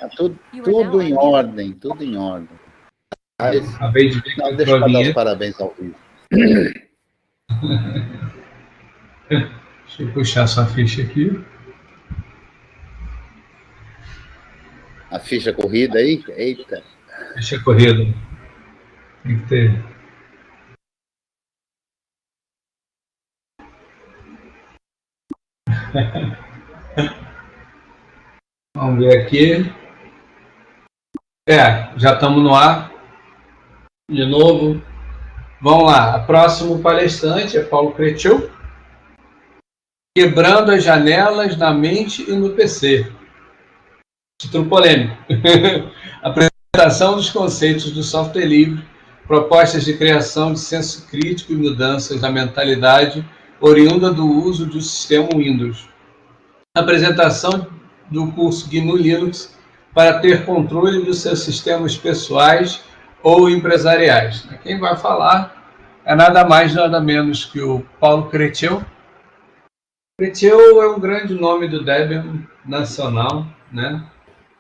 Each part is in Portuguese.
Tá tudo em ordem, tudo em ordem. Acabei de ver que Deixa eu dar os parabéns ao vivo. Deixa eu puxar sua ficha aqui. A ficha corrida aí? Eita. Ficha corrida. Tem que ter. Vamos ver aqui. Já estamos no ar. De novo. Vamos lá. O próximo palestrante é Paulo Cretil. Quebrando as janelas na mente e no PC. Título polêmico. Apresentação dos conceitos do software livre, propostas de criação de senso crítico e mudanças da mentalidade oriunda do uso do sistema Windows. Apresentação do curso GNU Linux para ter controle dos seus sistemas pessoais ou empresariais. Quem vai falar é nada mais, nada menos que o Paulo Cretil. Cretil é um grande nome do Debian nacional, né?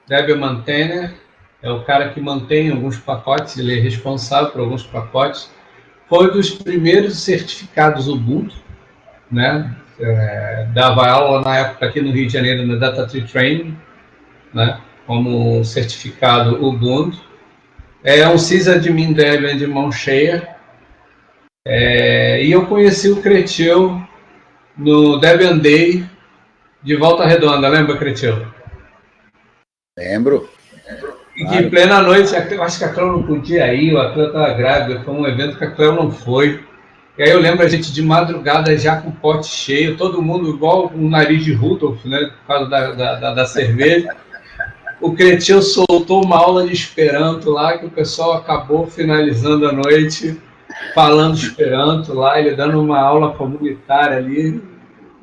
Debian Maintainer é o cara que mantém alguns pacotes, ele é responsável por alguns pacotes. Foi um dos primeiros certificados Ubuntu, né? Dava aula na época aqui no Rio de Janeiro na Data Tree Training, né? Como certificado Ubuntu. É um sysadmin Debian de mão cheia. E eu conheci o Cretil no Debian Day de Volta Redonda, lembra, Cretil? Lembro. E que em plena noite, eu acho que a Cléo não podia ir, a Cléo estava grávida, foi um evento que a Cléo não foi. E aí eu lembro a gente de madrugada já com o pote cheio, todo mundo igual um nariz de Rudolf, né, por causa da cerveja. O Cretil soltou uma aula de Esperanto lá, que o pessoal acabou finalizando a noite falando Esperanto lá, ele dando uma aula comunitária ali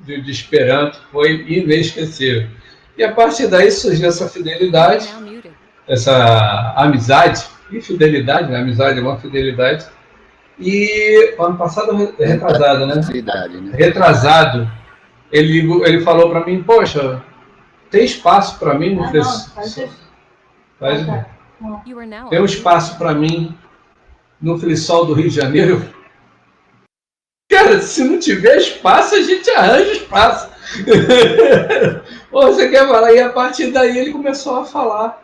de Esperanto, foi inesquecível. E a partir daí surgiu essa fidelidade, essa amizade e fidelidade, né? Amizade é uma fidelidade. E ano passado, retrasado, né? Retrasado, ele falou para mim, poxa, tem espaço para mim? Tem um espaço para mim no Flisol do Rio de Janeiro? Cara, se não tiver espaço, a gente arranja espaço. Pô, você quer falar? E a partir daí ele começou a falar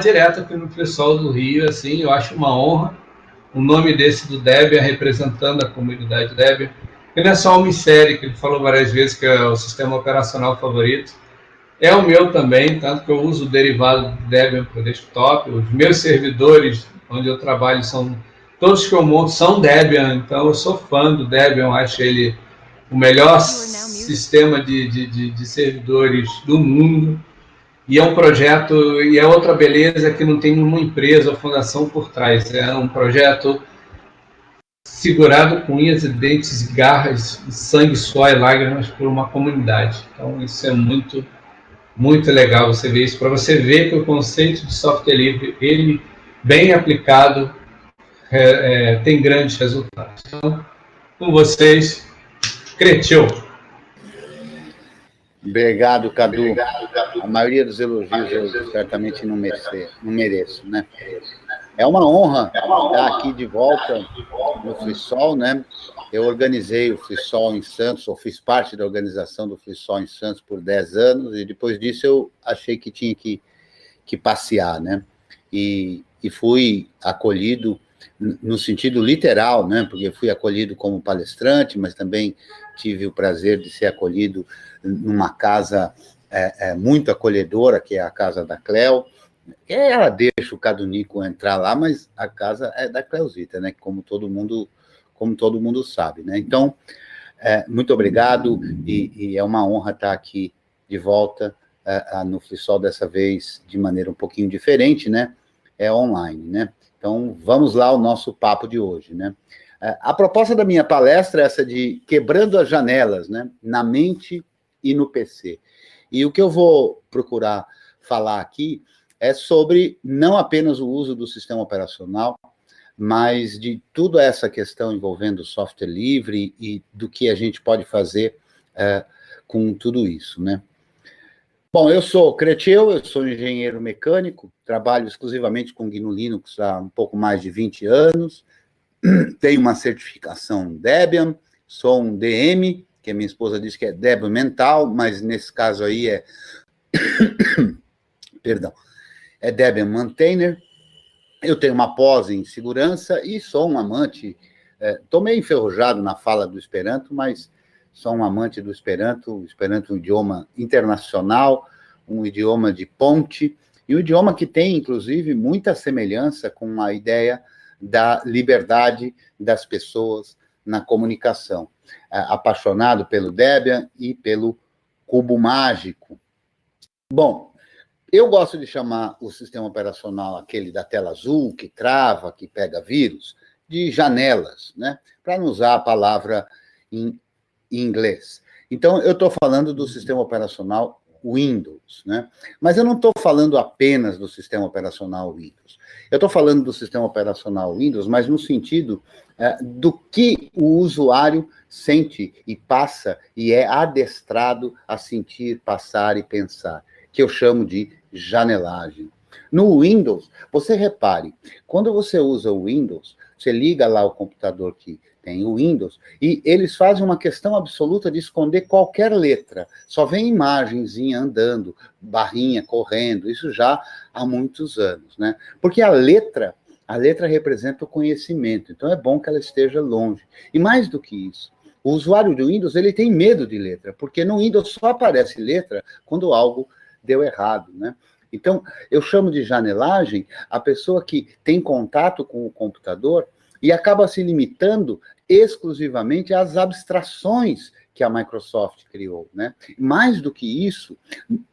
direto aqui no pessoal do Rio, assim, eu acho uma honra o nome desse do Debian representando a comunidade Debian. E não é só o Micere, que ele falou várias vezes que é o sistema operacional favorito. É o meu também, tanto que eu uso o derivado do Debian para o desktop. Os meus servidores, onde eu trabalho, todos que eu monto são Debian, então eu sou fã do Debian, eu acho ele o melhor sistema de servidores do mundo. E é um projeto, e é outra beleza que não tem uma empresa ou fundação por trás. É um projeto segurado com unhas e dentes, garras, sangue, suor e lágrimas por uma comunidade. Então isso é muito, muito legal você ver isso, para você ver que o conceito de software livre, ele bem aplicado, tem grandes resultados. Então, com vocês, Cretil. Obrigado, Cadu. A maioria dos elogios eu certamente não mereço, né? É uma honra estar aqui de volta no Flisol, né? Eu organizei o Flisol em Santos, ou fiz parte da organização do Flisol em Santos por 10 anos, e depois disso eu achei que tinha que passear, né? E fui acolhido no sentido literal, né? Porque fui acolhido como palestrante, mas também tive o prazer de ser acolhido numa casa muito acolhedora, que é a casa da Cléo. Ela deixa o Cadunico entrar lá, mas a casa é da Cleuzita, né? Como todo mundo sabe, né? Então, muito obrigado, e é uma honra estar aqui de volta no Flisol, dessa vez de maneira um pouquinho diferente, né? É online, né? Então, vamos lá ao nosso papo de hoje, né? A proposta da minha palestra é essa de quebrando as janelas, né? Na mente e no PC. E o que eu vou procurar falar aqui é sobre não apenas o uso do sistema operacional, mas de toda essa questão envolvendo software livre e do que a gente pode fazer com tudo isso, né? Bom, eu sou Creteu, eu sou engenheiro mecânico, trabalho exclusivamente com GNU Linux há um pouco mais de 20 anos, tenho uma certificação Debian, sou um DM, que a minha esposa diz que é débil mental, mas nesse caso aí é perdão, é Debian Maintainer. Eu tenho uma pós em segurança e sou um amante, estou meio enferrujado na fala do Esperanto, mas sou um amante do Esperanto. O Esperanto é um idioma internacional, um idioma de ponte, e um idioma que tem, inclusive, muita semelhança com a ideia da liberdade das pessoas na comunicação. Apaixonado pelo Debian e pelo cubo mágico. Bom, eu gosto de chamar o sistema operacional, aquele da tela azul, que trava, que pega vírus, de janelas, né? Para não usar a palavra em inglês. Então, eu estou falando do sistema operacional Windows, né? Mas eu não estou falando apenas do sistema operacional Windows. Eu estou falando do sistema operacional Windows, mas no sentido do que o usuário sente e passa e é adestrado a sentir, passar e pensar, que eu chamo de janelagem. No Windows, você repare, quando você usa o Windows, você liga lá o computador que tem o Windows, e eles fazem uma questão absoluta de esconder qualquer letra. Só vem imagenzinha andando, barrinha correndo, isso já há muitos anos, né? Porque a letra representa o conhecimento, então é bom que ela esteja longe. E mais do que isso, o usuário do Windows, ele tem medo de letra, porque no Windows só aparece letra quando algo deu errado, né? Então, eu chamo de janelagem a pessoa que tem contato com o computador e acaba se limitando exclusivamente às abstrações que a Microsoft criou, né? Mais do que isso,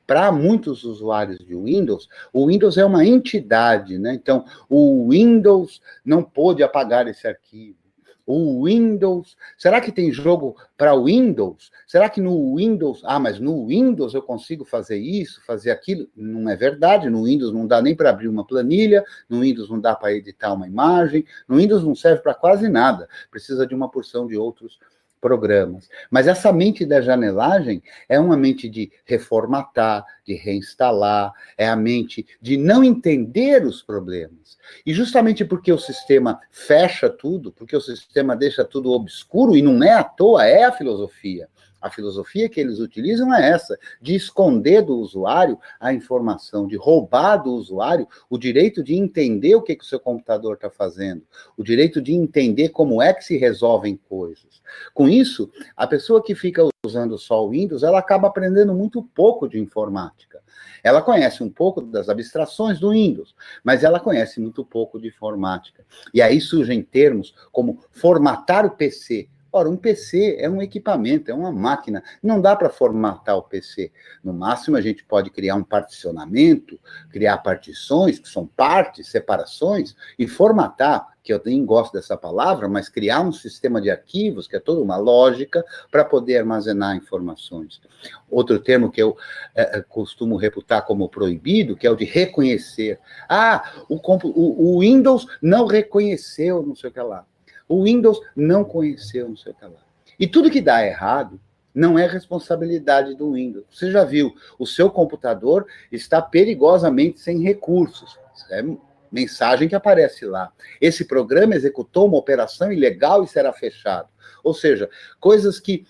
para muitos usuários de Windows, o Windows é uma entidade, né? Então, o Windows não pôde apagar esse arquivo. O Windows, será que tem jogo para Windows? Será que no Windows, mas no Windows eu consigo fazer isso, fazer aquilo? Não é verdade, no Windows não dá nem para abrir uma planilha, no Windows não dá para editar uma imagem, no Windows não serve para quase nada, precisa de uma porção de outros programas. Mas essa mente da janelagem é uma mente de reformatar, de reinstalar, é a mente de não entender os problemas. E justamente porque o sistema fecha tudo, porque o sistema deixa tudo obscuro, e não é à toa, é a filosofia. A filosofia que eles utilizam é essa, de esconder do usuário a informação, de roubar do usuário o direito de entender o que o seu computador está fazendo, o direito de entender como é que se resolvem coisas. Com isso, a pessoa que fica usando só o Windows, ela acaba aprendendo muito pouco de informática. Ela conhece um pouco das abstrações do Windows, mas ela conhece muito pouco de informática. E aí surgem termos como formatar o PC. Ora, um PC é um equipamento, é uma máquina. Não dá para formatar o PC. No máximo, a gente pode criar um particionamento, criar partições, que são partes, separações, e formatar, que eu nem gosto dessa palavra, mas criar um sistema de arquivos, que é toda uma lógica, para poder armazenar informações. Outro termo que eu costumo reputar como proibido, que é o de reconhecer. O Windows não reconheceu, não sei o que lá. O Windows não conheceu, não sei o que lá. E tudo que dá errado não é responsabilidade do Windows. Você já viu, o seu computador está perigosamente sem recursos. É mensagem que aparece lá. Esse programa executou uma operação ilegal e será fechado. Ou seja, coisas que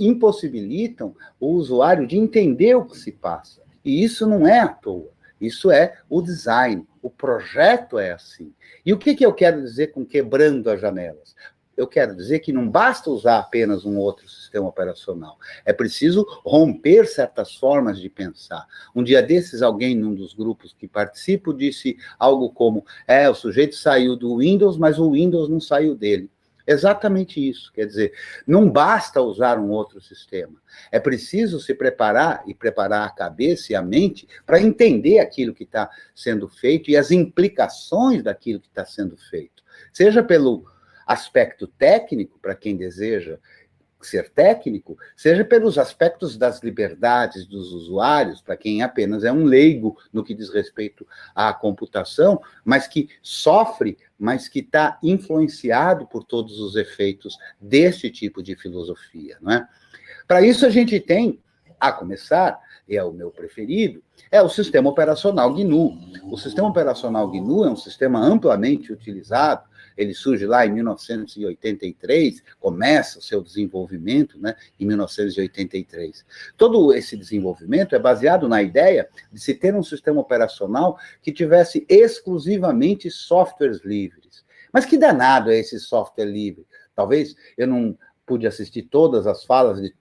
impossibilitam o usuário de entender o que se passa. E isso não é à toa. Isso é o design, o projeto é assim. E o que eu quero dizer com quebrando as janelas? Eu quero dizer que não basta usar apenas um outro sistema operacional. É preciso romper certas formas de pensar. Um dia desses, alguém num dos grupos que participo disse algo como, o sujeito saiu do Windows, mas o Windows não saiu dele. Exatamente isso, quer dizer, não basta usar um outro sistema, é preciso se preparar e preparar a cabeça e a mente para entender aquilo que está sendo feito e as implicações daquilo que está sendo feito, seja pelo aspecto técnico, para quem deseja ser técnico, seja pelos aspectos das liberdades dos usuários, para quem apenas é um leigo no que diz respeito à computação, mas que sofre, mas que está influenciado por todos os efeitos deste tipo de filosofia, não é? Para isso a gente tem A começar, e é o meu preferido, é o sistema operacional GNU. O sistema operacional GNU é um sistema amplamente utilizado. Ele surge lá em 1983, começa o seu desenvolvimento, né, em 1983. Todo esse desenvolvimento é baseado na ideia de se ter um sistema operacional que tivesse exclusivamente softwares livres. Mas que danado é esse software livre? Talvez eu não pude assistir todas as falas de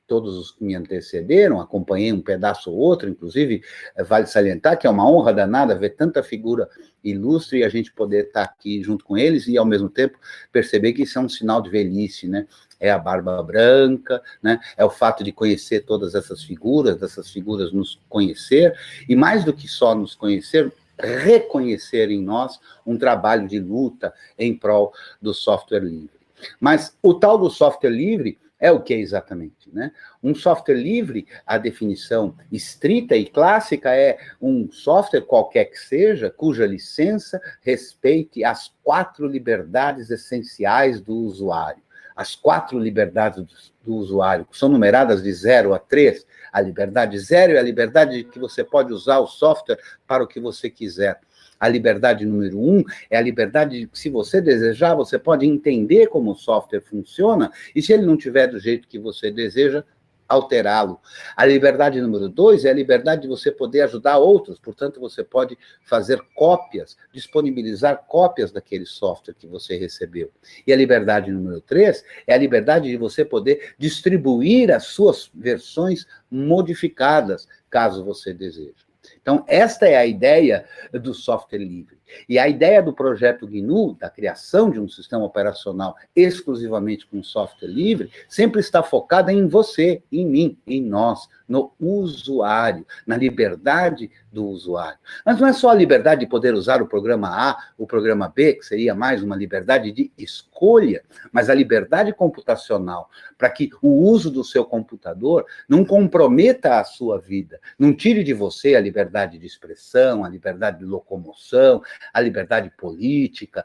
todos os que me antecederam, acompanhei um pedaço ou outro, inclusive, vale salientar que é uma honra danada ver tanta figura ilustre e a gente poder estar aqui junto com eles e, ao mesmo tempo, perceber que isso é um sinal de velhice, né? É a barba branca, né? É o fato de conhecer todas essas figuras, dessas figuras nos conhecer, e mais do que só nos conhecer, reconhecer em nós um trabalho de luta em prol do software livre. Mas o tal do software livre é o que exatamente, né? Um software livre, a definição estrita e clássica é um software qualquer que seja, cuja licença respeite as 4 liberdades essenciais do usuário. As 4 liberdades do usuário, que são numeradas de 0 a 3. A liberdade 0 é a liberdade de que você pode usar o software para o que você quiser. A liberdade número 1 é a liberdade de que, se você desejar, você pode entender como o software funciona, e se ele não tiver do jeito que você deseja, alterá-lo. A liberdade número 2 é a liberdade de você poder ajudar outros, portanto, você pode fazer cópias, disponibilizar cópias daquele software que você recebeu. E a liberdade número 3 é a liberdade de você poder distribuir as suas versões modificadas, caso você deseje. Então, esta é a ideia do software livre. E a ideia do projeto GNU, da criação de um sistema operacional exclusivamente com software livre, sempre está focada em você, em mim, em nós, no usuário, na liberdade do usuário. Mas não é só a liberdade de poder usar o programa A, o programa B, que seria mais uma liberdade de escolha, mas a liberdade computacional, para que o uso do seu computador não comprometa a sua vida, não tire de você a liberdade de expressão, a liberdade de locomoção, a liberdade política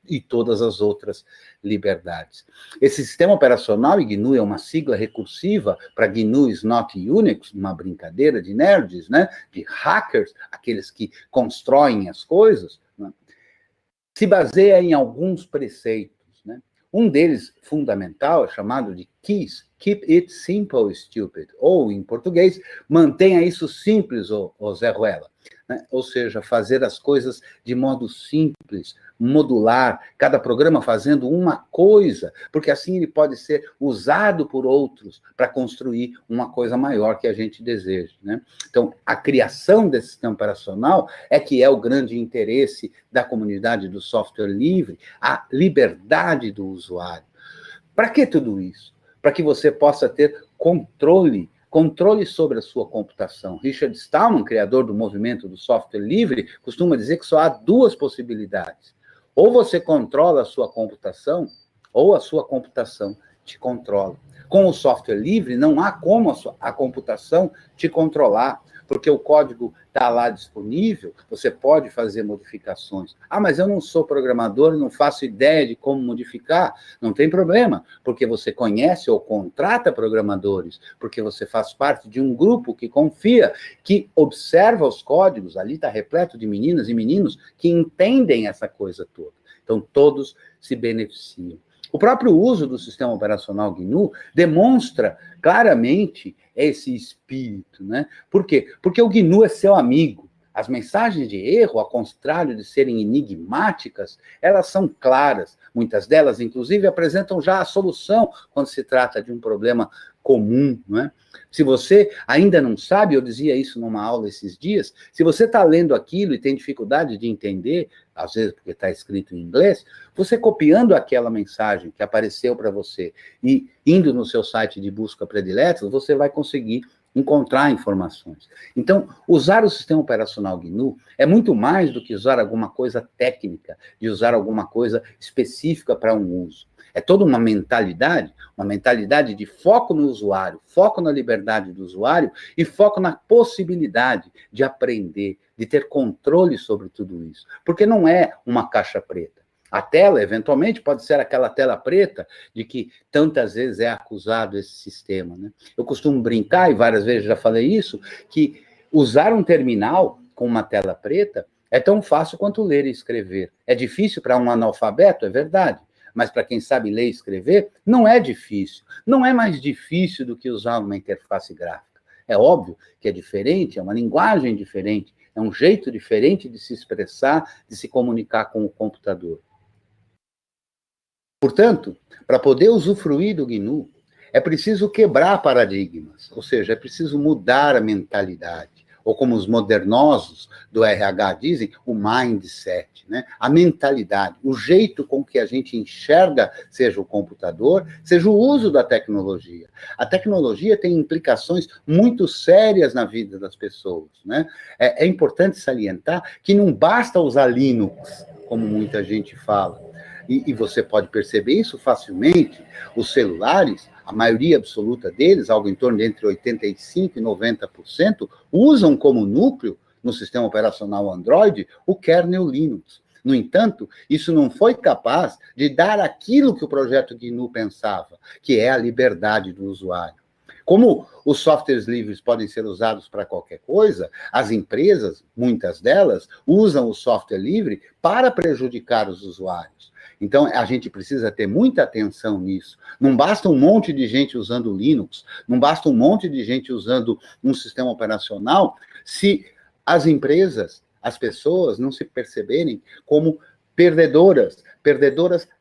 e todas as outras liberdades. Esse sistema operacional, GNU, é uma sigla recursiva para GNU is not Unix, uma brincadeira de nerds, né? De hackers, aqueles que constroem as coisas, né? Se baseia em alguns preceitos, né? Um deles, fundamental, é chamado de KISS, Keep It Simple, Stupid, ou, em português, mantenha isso simples, ô Zé Ruela, né? Ou seja, fazer as coisas de modo simples, modular, cada programa fazendo uma coisa, porque assim ele pode ser usado por outros para construir uma coisa maior que a gente deseja, né? Então, a criação desse sistema operacional é que é o grande interesse da comunidade do software livre, a liberdade do usuário. Para que tudo isso? Para que você possa ter controle sobre a sua computação. Richard Stallman, criador do movimento do software livre, costuma dizer que só há 2 possibilidades. Ou você controla a sua computação, ou a sua computação te controla. Com o software livre, não há como a computação te controlar, porque o código está lá disponível, você pode fazer modificações. Ah, mas eu não sou programador, não faço ideia de como modificar. Não tem problema, porque você conhece ou contrata programadores, porque você faz parte de um grupo que confia, que observa os códigos, ali está repleto de meninas e meninos que entendem essa coisa toda. Então, todos se beneficiam. O próprio uso do sistema operacional GNU demonstra claramente esse espírito, né? Por quê? Porque o GNU é seu amigo. As mensagens de erro, ao contrário de serem enigmáticas, elas são claras. Muitas delas, inclusive, apresentam já a solução quando se trata de um problema comum, não é? Se você ainda não sabe, eu dizia isso numa aula esses dias, se você está lendo aquilo e tem dificuldade de entender, às vezes porque está escrito em inglês, você copiando aquela mensagem que apareceu para você e indo no seu site de busca predileto, você vai conseguir encontrar informações. Então, usar o sistema operacional GNU é muito mais do que usar alguma coisa técnica, de usar alguma coisa específica para um uso. É toda uma mentalidade de foco no usuário, foco na liberdade do usuário e foco na possibilidade de aprender, de ter controle sobre tudo isso. Porque não é uma caixa preta. A tela, eventualmente, pode ser aquela tela preta de que tantas vezes é acusado esse sistema, né? Eu costumo brincar, e várias vezes já falei isso, que usar um terminal com uma tela preta é tão fácil quanto ler e escrever. É difícil para um analfabeto, é verdade, mas para quem sabe ler e escrever, não é difícil. Não é mais difícil do que usar uma interface gráfica. É óbvio que é diferente, é uma linguagem diferente, é um jeito diferente de se expressar, de se comunicar com o computador. Portanto, para poder usufruir do GNU, é preciso quebrar paradigmas, ou seja, é preciso mudar a mentalidade, ou como os modernosos do RH dizem, o mindset, né? A mentalidade, o jeito com que a gente enxerga, seja o computador, seja o uso da tecnologia. A tecnologia tem implicações muito sérias na vida das pessoas, né? É importante salientar que não basta usar Linux, como muita gente fala. E você pode perceber isso facilmente, os celulares, a maioria absoluta deles, algo em torno de entre 85% e 90%, usam como núcleo, no sistema operacional Android, o kernel Linux. No entanto, isso não foi capaz de dar aquilo que o projeto GNU pensava, que é a liberdade do usuário. Como os softwares livres podem ser usados para qualquer coisa, as empresas, muitas delas, usam o software livre para prejudicar os usuários. Então, a gente precisa ter muita atenção nisso. Não basta um monte de gente usando Linux, não basta um monte de gente usando um sistema operacional, se as empresas, as pessoas não se perceberem como perdedoras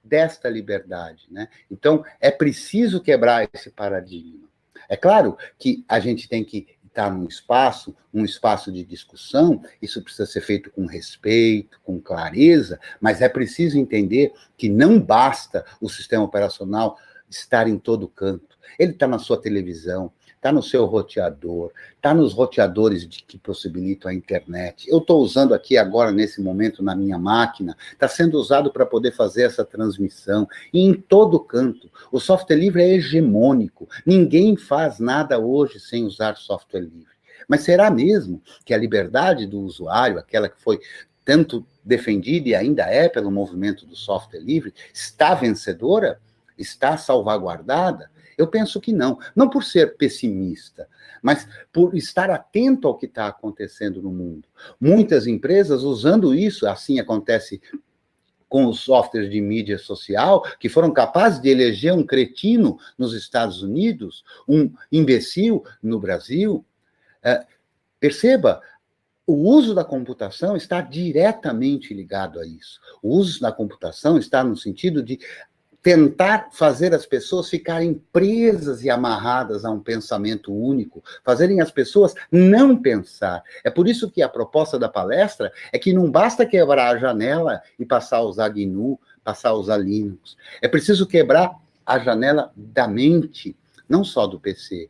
desta liberdade, né? Então, é preciso quebrar esse paradigma. É claro que a gente tem que estar num espaço, um espaço de discussão, isso precisa ser feito com respeito, com clareza, mas é preciso entender que não basta o sistema operacional estar em todo canto. Ele está na sua televisão, está no seu roteador, está nos roteadores que possibilitam a internet. Eu estou usando aqui agora, nesse momento, na minha máquina, está sendo usado para poder fazer essa transmissão, e em todo canto. O software livre é hegemônico, ninguém faz nada hoje sem usar software livre. Mas será mesmo que a liberdade do usuário, aquela que foi tanto defendida e ainda é pelo movimento do software livre, está vencedora? Está salvaguardada? Eu penso que não. Não por ser pessimista, mas por estar atento ao que está acontecendo no mundo. Muitas empresas usando isso, assim acontece com os softwares de mídia social, que foram capazes de eleger um cretino nos Estados Unidos, um imbecil no Brasil. Perceba, o uso da computação está diretamente ligado a isso. O uso da computação está no sentido de tentar fazer as pessoas ficarem presas e amarradas a um pensamento único, fazerem as pessoas não pensar. É por isso que a proposta da palestra é que não basta quebrar a janela e passar a usar GNU, passar a usar Linux. É preciso quebrar a janela da mente, não só do PC.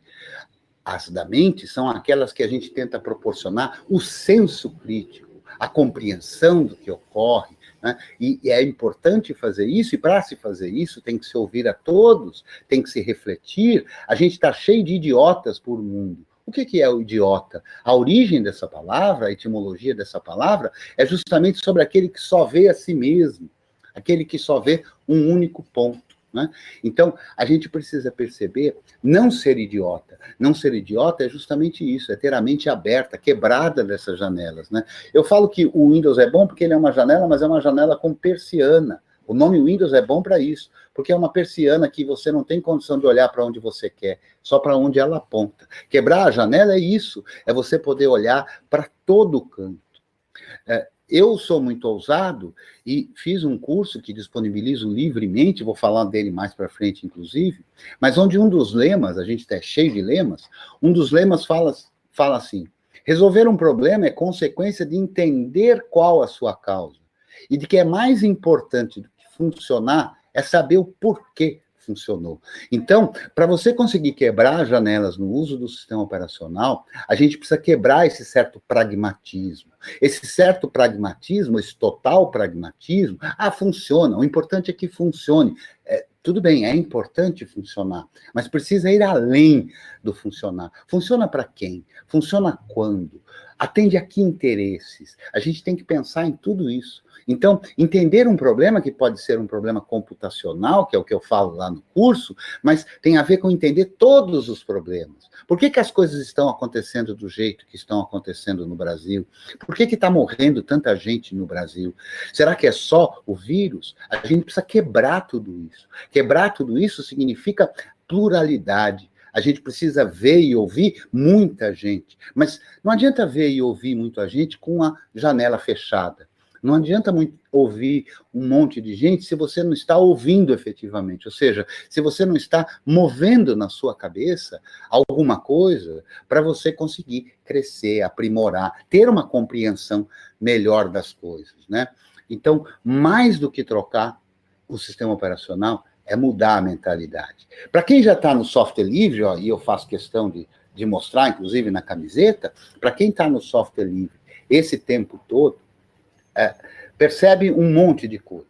As da mente são aquelas que a gente tenta proporcionar o senso crítico, a compreensão do que ocorre, né? E é importante fazer isso, e para se fazer isso tem que se ouvir a todos, tem que se refletir. A gente está cheio de idiotas por mundo. O que é o idiota? A origem dessa palavra, a etimologia dessa palavra, é justamente sobre aquele que só vê a si mesmo, aquele que só vê um único ponto, né? Então, a gente precisa perceber, não ser idiota. Não ser idiota é justamente isso, é ter a mente aberta, quebrada dessas janelas, né? Eu falo que o Windows é bom porque ele é uma janela, mas é uma janela com persiana. O nome Windows é bom para isso, porque é uma persiana que você não tem condição de olhar para onde você quer, só para onde ela aponta. Quebrar a janela é isso, é você poder olhar para todo o canto. Eu sou muito ousado e fiz um curso que disponibilizo livremente, vou falar dele mais para frente, inclusive, mas onde um dos lemas, a gente está cheio de lemas, um dos lemas fala assim: resolver um problema é consequência de entender qual a sua causa, e de que é mais importante do que funcionar é saber o porquê funcionou. Então, para você conseguir quebrar janelas no uso do sistema operacional, a gente precisa quebrar esse certo pragmatismo. Esse certo pragmatismo, esse total pragmatismo, funciona, o importante é que funcione. Tudo bem, é importante funcionar, mas precisa ir além do funcionar. Funciona para quem? Funciona quando? atende a que interesses? A gente tem que pensar em tudo isso. Então, entender um problema, que pode ser um problema computacional, que é o que eu falo lá no curso, mas tem a ver com entender todos os problemas. Por que as coisas estão acontecendo do jeito que estão acontecendo no Brasil? Por que está morrendo tanta gente no Brasil? Será que é só o vírus? A gente precisa quebrar tudo isso. Quebrar tudo isso significa pluralidade. A gente precisa ver e ouvir muita gente. Mas não adianta ver e ouvir muita gente com a janela fechada. Não adianta ouvir um monte de gente se você não está ouvindo efetivamente. Ou seja, se você não está movendo na sua cabeça alguma coisa para você conseguir crescer, aprimorar, ter uma compreensão melhor das coisas, né? Então, mais do que trocar o sistema operacional, é mudar a mentalidade. Para quem já está no software livre, ó, e eu faço questão de mostrar, inclusive na camiseta, para quem está no software livre esse tempo todo, percebe um monte de coisas.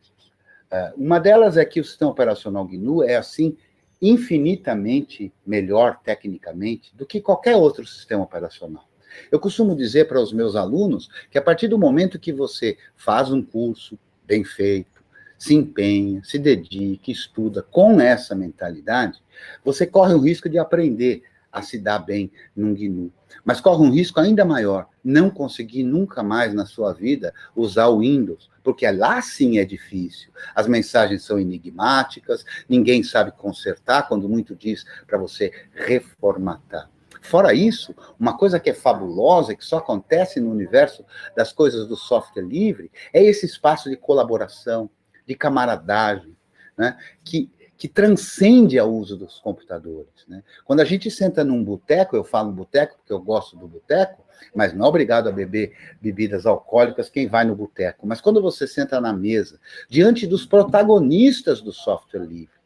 Uma delas é que o sistema operacional GNU é, assim, infinitamente melhor, tecnicamente, do que qualquer outro sistema operacional. Eu costumo dizer para os meus alunos que a partir do momento que você faz um curso bem feito, se empenha, se dedica, estuda com essa mentalidade, você corre o risco de aprender a se dar bem num GNU. Mas corre um risco ainda maior, não conseguir nunca mais na sua vida usar o Windows, porque lá sim é difícil. As mensagens são enigmáticas, ninguém sabe consertar, quando muito diz para você reformatar. Fora isso, uma coisa que é fabulosa, que só acontece no universo das coisas do software livre, é esse espaço de colaboração, de camaradagem, né, que transcende ao uso dos computadores, né? Quando a gente senta num boteco, eu falo boteco porque eu gosto do boteco, mas não é obrigado a beber bebidas alcoólicas quem vai no boteco. Mas quando você senta na mesa, diante dos protagonistas do software livre,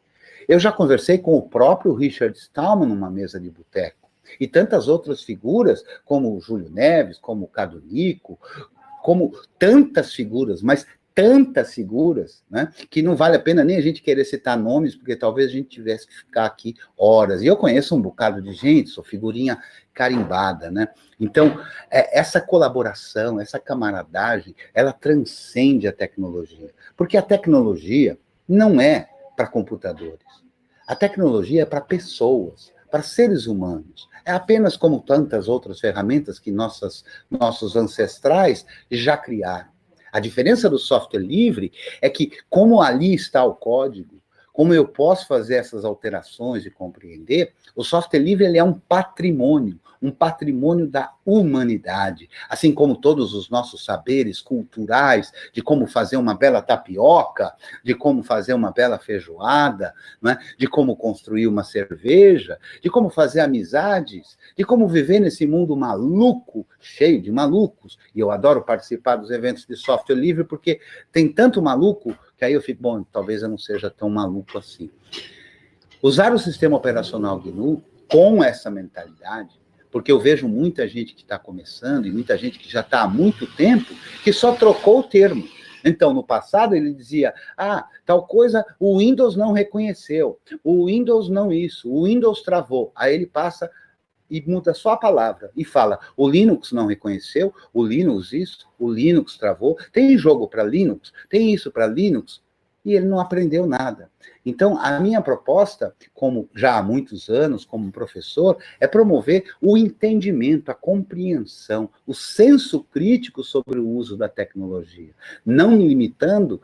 eu já conversei com o próprio Richard Stallman numa mesa de boteco, e tantas outras figuras, como o Júlio Neves, como o Cadu Nico, como tantas figuras, mas tantas figuras, né, que não vale a pena nem a gente querer citar nomes, porque talvez a gente tivesse que ficar aqui horas. E eu conheço um bocado de gente, sou figurinha carimbada, né? Então, essa colaboração, essa camaradagem, ela transcende a tecnologia. Porque a tecnologia não é para computadores. A tecnologia é para pessoas, para seres humanos. É apenas como tantas outras ferramentas que nossos ancestrais já criaram. A diferença do software livre é que, como ali está o código, como eu posso fazer essas alterações e compreender, o software livre ele é um patrimônio da humanidade, assim como todos os nossos saberes culturais, de como fazer uma bela tapioca, de como fazer uma bela feijoada, né? De como construir uma cerveja, de como fazer amizades, de como viver nesse mundo maluco, cheio de malucos. E eu adoro participar dos eventos de software livre, porque tem tanto maluco que aí eu fico, bom, talvez eu não seja tão maluco assim. Usar o sistema operacional GNU com essa mentalidade, porque eu vejo muita gente que está começando e muita gente que já está há muito tempo, que só trocou o termo. Então, no passado, ele dizia, tal coisa o Windows não reconheceu, o Windows não isso, o Windows travou. Aí ele passa e muda só a palavra e fala, o Linux não reconheceu, o Linux isso, o Linux travou, tem jogo para Linux, tem isso para Linux, e ele não aprendeu nada. Então, a minha proposta, como já há muitos anos, como professor, é promover o entendimento, a compreensão, o senso crítico sobre o uso da tecnologia, não me limitando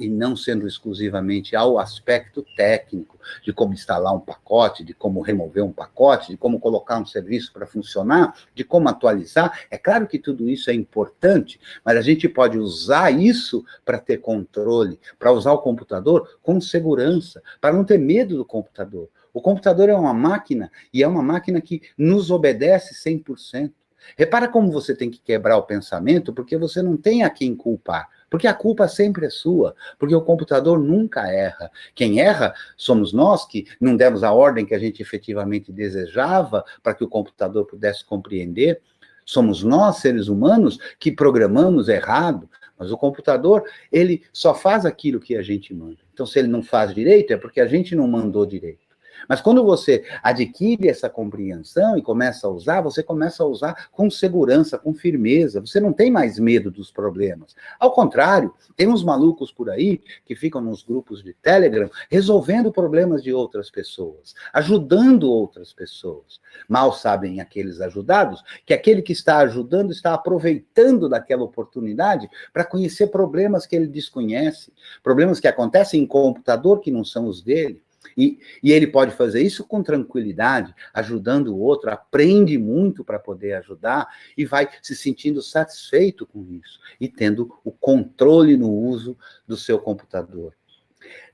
e não sendo exclusivamente ao aspecto técnico, de como instalar um pacote, de como remover um pacote, de como colocar um serviço para funcionar, de como atualizar. É claro que tudo isso é importante, mas a gente pode usar isso para ter controle, para usar o computador com segurança, para não ter medo do computador. O computador é uma máquina, e é uma máquina que nos obedece 100%. Repara como você tem que quebrar o pensamento, porque você não tem a quem culpar, porque a culpa sempre é sua, porque o computador nunca erra. Quem erra somos nós, que não demos a ordem que a gente efetivamente desejava para que o computador pudesse compreender. Somos nós, seres humanos, que programamos errado, mas o computador, ele só faz aquilo que a gente manda. Então, se ele não faz direito, é porque a gente não mandou direito. Mas quando você adquire essa compreensão e começa a usar, você começa a usar com segurança, com firmeza. Você não tem mais medo dos problemas. Ao contrário, tem uns malucos por aí que ficam nos grupos de Telegram resolvendo problemas de outras pessoas, ajudando outras pessoas. Mal sabem aqueles ajudados que aquele que está ajudando está aproveitando daquela oportunidade para conhecer problemas que ele desconhece, problemas que acontecem em computador que não são os dele. E ele pode fazer isso com tranquilidade, ajudando o outro, aprende muito para poder ajudar e vai se sentindo satisfeito com isso e tendo o controle no uso do seu computador.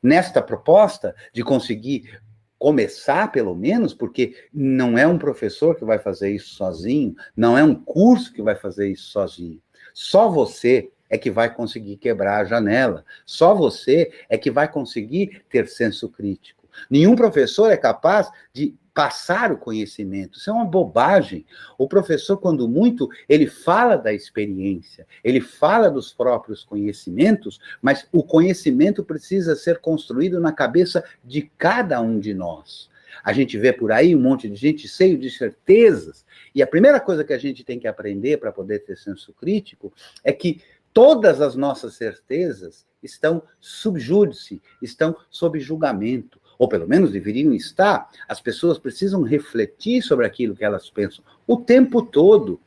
Nesta proposta de conseguir começar, pelo menos, porque não é um professor que vai fazer isso sozinho, não é um curso que vai fazer isso sozinho. Só você é que vai conseguir quebrar a janela. Só você é que vai conseguir ter senso crítico. Nenhum professor é capaz de passar o conhecimento. Isso é uma bobagem. O professor, quando muito, ele fala da experiência, ele fala dos próprios conhecimentos, mas o conhecimento precisa ser construído na cabeça de cada um de nós. A gente vê por aí um monte de gente cheio de certezas, e a primeira coisa que a gente tem que aprender para poder ter senso crítico é que todas as nossas certezas estão sub júdice, estão sob julgamento, ou pelo menos deveriam estar. As pessoas precisam refletir sobre aquilo que elas pensam o tempo todo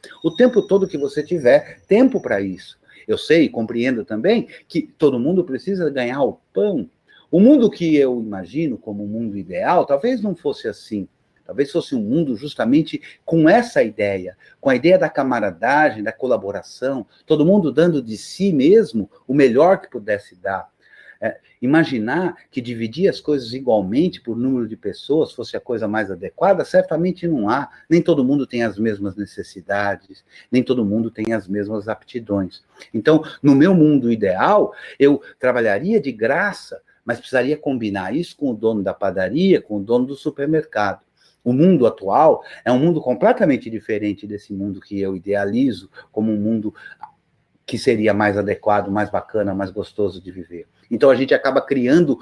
que você tiver tempo para isso. Eu sei e compreendo também que todo mundo precisa ganhar o pão. O mundo que eu imagino como um mundo ideal, talvez não fosse assim. Talvez fosse um mundo justamente com essa ideia, com a ideia da camaradagem, da colaboração, todo mundo dando de si mesmo o melhor que pudesse dar. Imaginar que dividir as coisas igualmente por número de pessoas fosse a coisa mais adequada, certamente não há. Nem todo mundo tem as mesmas necessidades, nem todo mundo tem as mesmas aptidões. Então, no meu mundo ideal, eu trabalharia de graça, mas precisaria combinar isso com o dono da padaria, com o dono do supermercado. O mundo atual é um mundo completamente diferente desse mundo que eu idealizo como um mundo que seria mais adequado, mais bacana, mais gostoso de viver. Então a gente acaba criando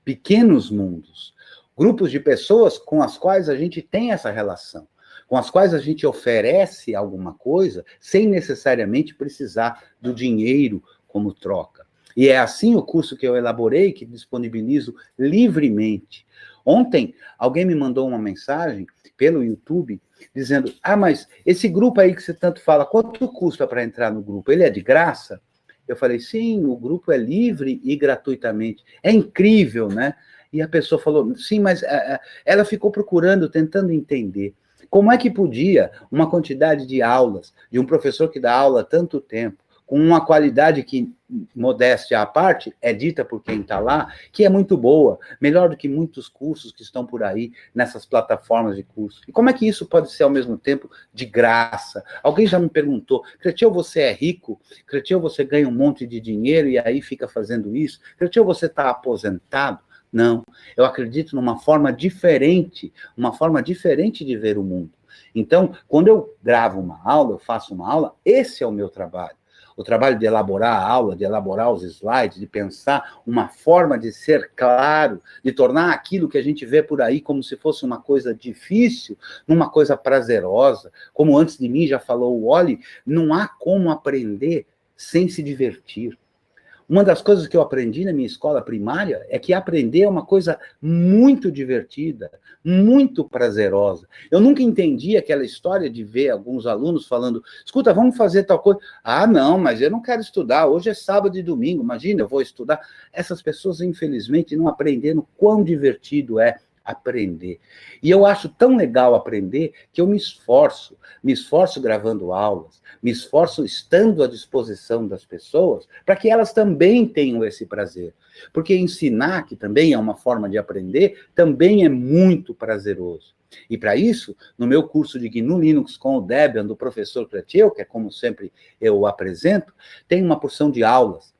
pequenos mundos, grupos de pessoas com as quais a gente tem essa relação, com as quais a gente oferece alguma coisa sem necessariamente precisar do dinheiro como troca. E é assim o curso que eu elaborei, que disponibilizo livremente. Ontem, alguém me mandou uma mensagem pelo YouTube, dizendo, mas esse grupo aí que você tanto fala, quanto custa para entrar no grupo? Ele é de graça? Eu falei, sim, o grupo é livre e gratuitamente. É incrível, né? E a pessoa falou, sim, mas ela ficou procurando, tentando entender. Como é que podia uma quantidade de aulas, de um professor que dá aula há tanto tempo, com uma qualidade que, modéstia à parte, é dita por quem está lá, que é muito boa, melhor do que muitos cursos que estão por aí, nessas plataformas de curso. E como é que isso pode ser, ao mesmo tempo, de graça? Alguém já me perguntou, Creteu, você é rico? Creteu, você ganha um monte de dinheiro e aí fica fazendo isso? Creteu, você está aposentado? Não, eu acredito numa forma diferente de ver o mundo. Então, quando eu gravo uma aula, eu faço uma aula, esse é o meu trabalho. O trabalho de elaborar a aula, de elaborar os slides, de pensar uma forma de ser claro, de tornar aquilo que a gente vê por aí como se fosse uma coisa difícil, numa coisa prazerosa. Como antes de mim já falou o Oli, não há como aprender sem se divertir. Uma das coisas que eu aprendi na minha escola primária é que aprender é uma coisa muito divertida, muito prazerosa. Eu nunca entendi aquela história de ver alguns alunos falando, escuta, vamos fazer tal coisa. Não, mas eu não quero estudar, hoje é sábado e domingo, imagina, eu vou estudar. Essas pessoas, infelizmente, não aprenderam quão divertido é aprender. E eu acho tão legal aprender que eu me esforço gravando aulas, me esforço estando à disposição das pessoas para que elas também tenham esse prazer. Porque ensinar, que também é uma forma de aprender, também é muito prazeroso. E para isso, no meu curso de GNU Linux com o Debian, do professor Creteu, que é como sempre eu o apresento, tem uma porção de aulas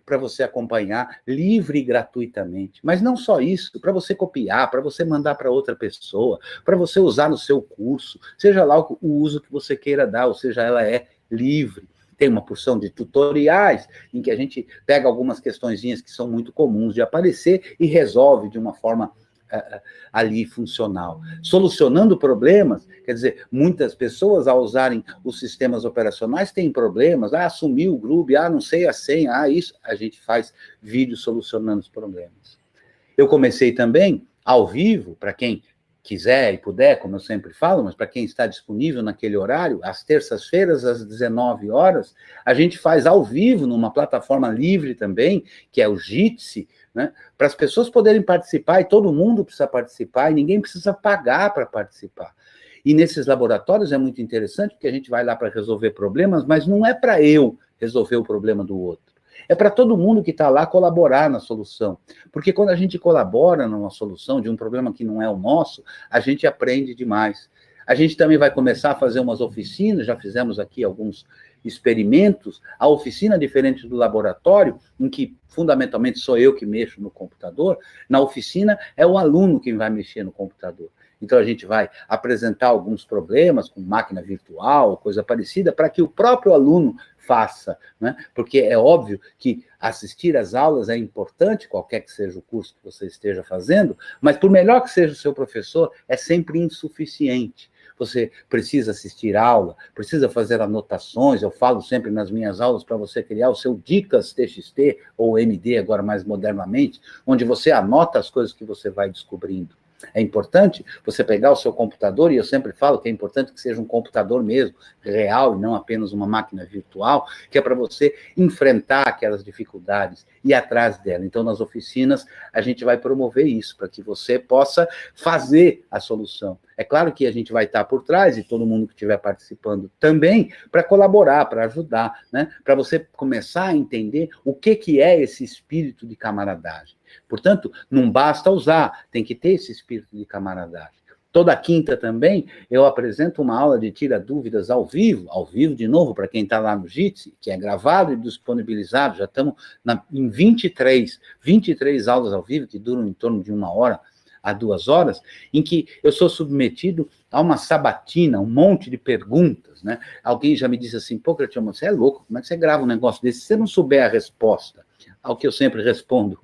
para você acompanhar livre e gratuitamente. Mas não só isso, para você copiar, para você mandar para outra pessoa, para você usar no seu curso, seja lá o uso que você queira dar, ou seja, ela é livre. Tem uma porção de tutoriais em que a gente pega algumas questõezinhas que são muito comuns de aparecer e resolve de uma forma ali funcional. Solucionando problemas, quer dizer, muitas pessoas, ao usarem os sistemas operacionais, têm problemas, sumiu o Groove, não sei a senha, isso, a gente faz vídeo solucionando os problemas. Eu comecei também, ao vivo, para quem quiser e puder, como eu sempre falo, mas para quem está disponível naquele horário, às terças-feiras, às 19 horas, a gente faz ao vivo, numa plataforma livre também, que é o Jitsi, né, para as pessoas poderem participar, e todo mundo precisa participar, e ninguém precisa pagar para participar. E nesses laboratórios é muito interessante, porque a gente vai lá para resolver problemas, mas não é para eu resolver o problema do outro. É para todo mundo que está lá colaborar na solução. Porque quando a gente colabora numa solução de um problema que não é o nosso, a gente aprende demais. A gente também vai começar a fazer umas oficinas, já fizemos aqui alguns experimentos, a oficina diferente do laboratório, em que fundamentalmente sou eu que mexo no computador, na oficina é o aluno quem vai mexer no computador. Então, a gente vai apresentar alguns problemas com máquina virtual, coisa parecida, para que o próprio aluno faça, né? Porque é óbvio que assistir às aulas é importante, qualquer que seja o curso que você esteja fazendo, mas por melhor que seja o seu professor, é sempre insuficiente. Você precisa assistir aula, precisa fazer anotações, eu falo sempre nas minhas aulas para você criar o seu Dicas TXT, ou MD agora mais modernamente, onde você anota as coisas que você vai descobrindo. É importante você pegar o seu computador, e eu sempre falo que é importante que seja um computador mesmo, real, e não apenas uma máquina virtual, que é para você enfrentar aquelas dificuldades e ir atrás dela. Então, nas oficinas, a gente vai promover isso, para que você possa fazer a solução. É claro que a gente vai estar por trás, e todo mundo que estiver participando também, para colaborar, para ajudar, né? Para você começar a entender o que é esse espírito de camaradagem. Portanto, não basta usar, tem que ter esse espírito de camaradagem. Toda quinta também, eu apresento uma aula de tira dúvidas ao vivo de novo, para quem está lá no Jitsi, que é gravado e disponibilizado, já estamos em 23 aulas ao vivo, que duram em torno de 1 hora a 2 horas, em que eu sou submetido a uma sabatina, um monte de perguntas, né? Alguém já me disse assim, pô, Cretião, você é louco, como é que você grava um negócio desse se você não souber a resposta? Ao que eu sempre respondo,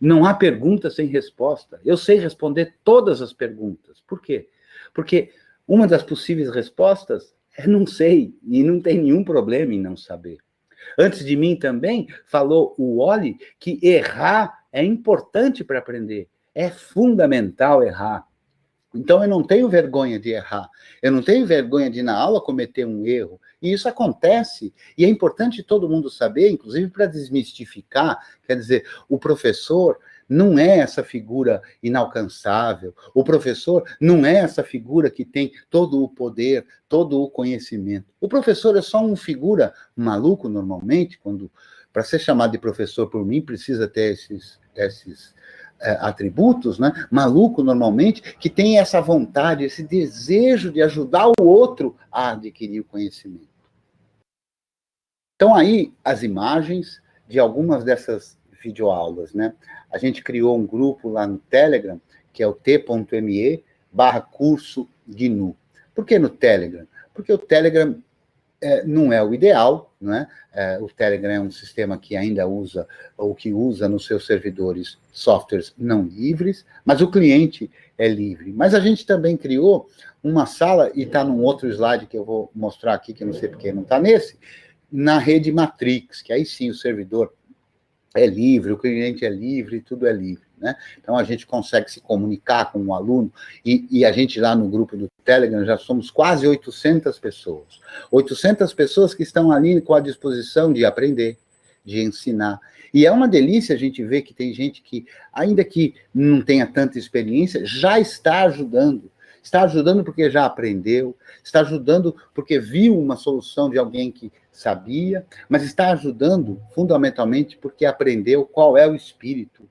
não há pergunta sem resposta. Eu sei responder todas as perguntas. Por quê? Porque uma das possíveis respostas é não sei, e não tem nenhum problema em não saber. Antes de mim também falou o Oli que errar é importante para aprender. É fundamental errar. Então, eu não tenho vergonha de errar. Eu não tenho vergonha de, na aula, cometer um erro. E isso acontece. E é importante todo mundo saber, inclusive para desmistificar. Quer dizer, o professor não é essa figura inalcançável. O professor não é essa figura que tem todo o poder, todo o conhecimento. O professor é só uma figura maluco, normalmente, quando, para ser chamado de professor por mim, precisa ter esses atributos, né? Maluco, normalmente, que tem essa vontade, esse desejo de ajudar o outro a adquirir o conhecimento. Então, aí, as imagens de algumas dessas videoaulas, né? A gente criou um grupo lá no Telegram, que é o t.me/curso GNU. Por que no Telegram? Porque o Telegram não é o ideal, né? O Telegram é um sistema que ainda usa, ou que usa nos seus servidores softwares não livres, mas o cliente é livre. Mas a gente também criou uma sala, e está num outro slide que eu vou mostrar aqui, que eu não sei porque não está nesse, na rede Matrix, que aí sim o servidor é livre, o cliente é livre, tudo é livre, né? Então, a gente consegue se comunicar com o aluno, e a gente lá no grupo do Telegram já somos quase 800 pessoas. 800 pessoas que estão ali com a disposição de aprender, de ensinar. E é uma delícia a gente ver que tem gente que, ainda que não tenha tanta experiência, já está ajudando. Está ajudando porque já aprendeu, está ajudando porque viu uma solução de alguém que sabia, mas está ajudando fundamentalmente porque aprendeu qual é o espírito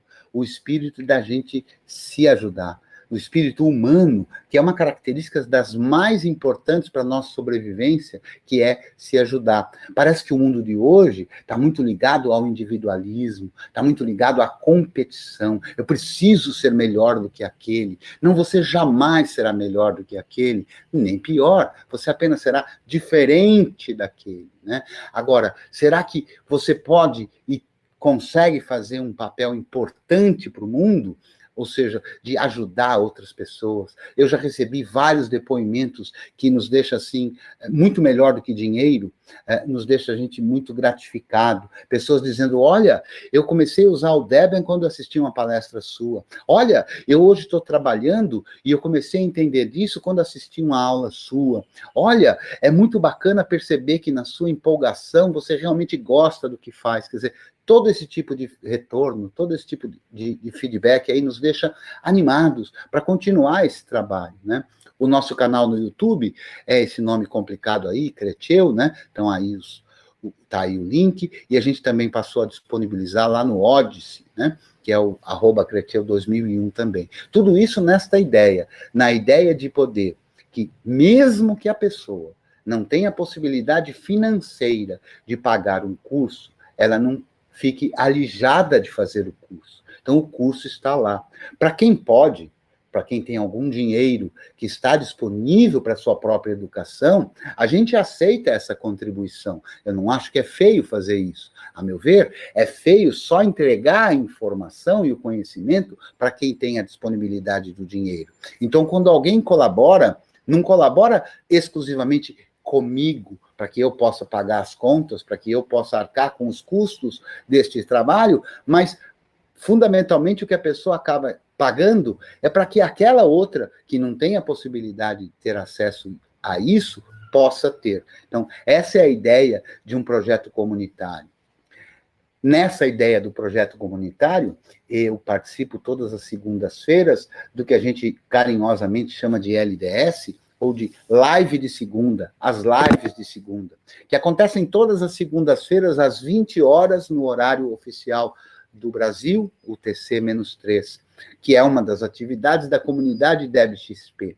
da gente se ajudar, o espírito humano, que é uma característica das mais importantes para a nossa sobrevivência, que é se ajudar. Parece que o mundo de hoje está muito ligado ao individualismo, está muito ligado à competição. Eu preciso ser melhor do que aquele. Não, você jamais será melhor do que aquele, nem pior, você apenas será diferente daquele, né? Agora, será que você pode e consegue fazer um papel importante para o mundo? ou seja, de ajudar outras pessoas. Eu já recebi vários depoimentos que nos deixam, assim, muito melhor do que dinheiro, nos deixa a gente muito gratificado. Pessoas dizendo, olha, eu comecei a usar o Debian quando assisti uma palestra sua. Olha, eu hoje estou trabalhando e eu comecei a entender disso quando assisti uma aula sua. Olha, é muito bacana perceber que na sua empolgação você realmente gosta do que faz. Quer dizer, todo esse tipo de retorno, todo esse tipo de feedback aí nos deixa animados para continuar esse trabalho, né? O nosso canal no YouTube é esse nome complicado aí, Creteu, né? Então aí tá aí o link, e a gente também passou a disponibilizar lá no Odyssey, né? Que é o @Creteu2001 também. Tudo isso nesta ideia, na ideia de poder, que mesmo que a pessoa não tenha possibilidade financeira de pagar um curso, ela não fique alijada de fazer o curso. Então, o curso está lá. Para quem pode, para quem tem algum dinheiro que está disponível para a sua própria educação, a gente aceita essa contribuição. Eu não acho que é feio fazer isso. A meu ver, é feio só entregar a informação e o conhecimento para quem tem a disponibilidade do dinheiro. Então, quando alguém colabora, não colabora exclusivamente comigo, para que eu possa pagar as contas, para que eu possa arcar com os custos deste trabalho, mas, fundamentalmente, o que a pessoa acaba pagando é para que aquela outra, que não tem a possibilidade de ter acesso a isso, possa ter. Então, essa é a ideia de um projeto comunitário. Nessa ideia do projeto comunitário, eu participo todas as segundas-feiras do que a gente carinhosamente chama de LDS, ou de live de segunda, as lives de segunda, que acontecem todas as segundas-feiras, às 20 horas, no horário oficial do Brasil, o TC-3, que é uma das atividades da comunidade DebXP.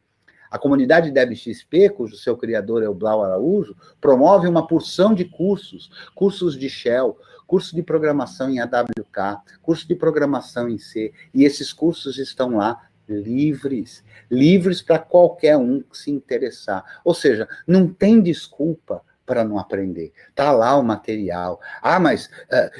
A comunidade DebXP, cujo seu criador é o Blau Araújo, promove uma porção de cursos, cursos de Shell, curso de programação em AWK, curso de programação em C, e esses cursos estão lá livres para qualquer um que se interessar. Ou seja, não tem desculpa para não aprender. Está lá o material. Ah, mas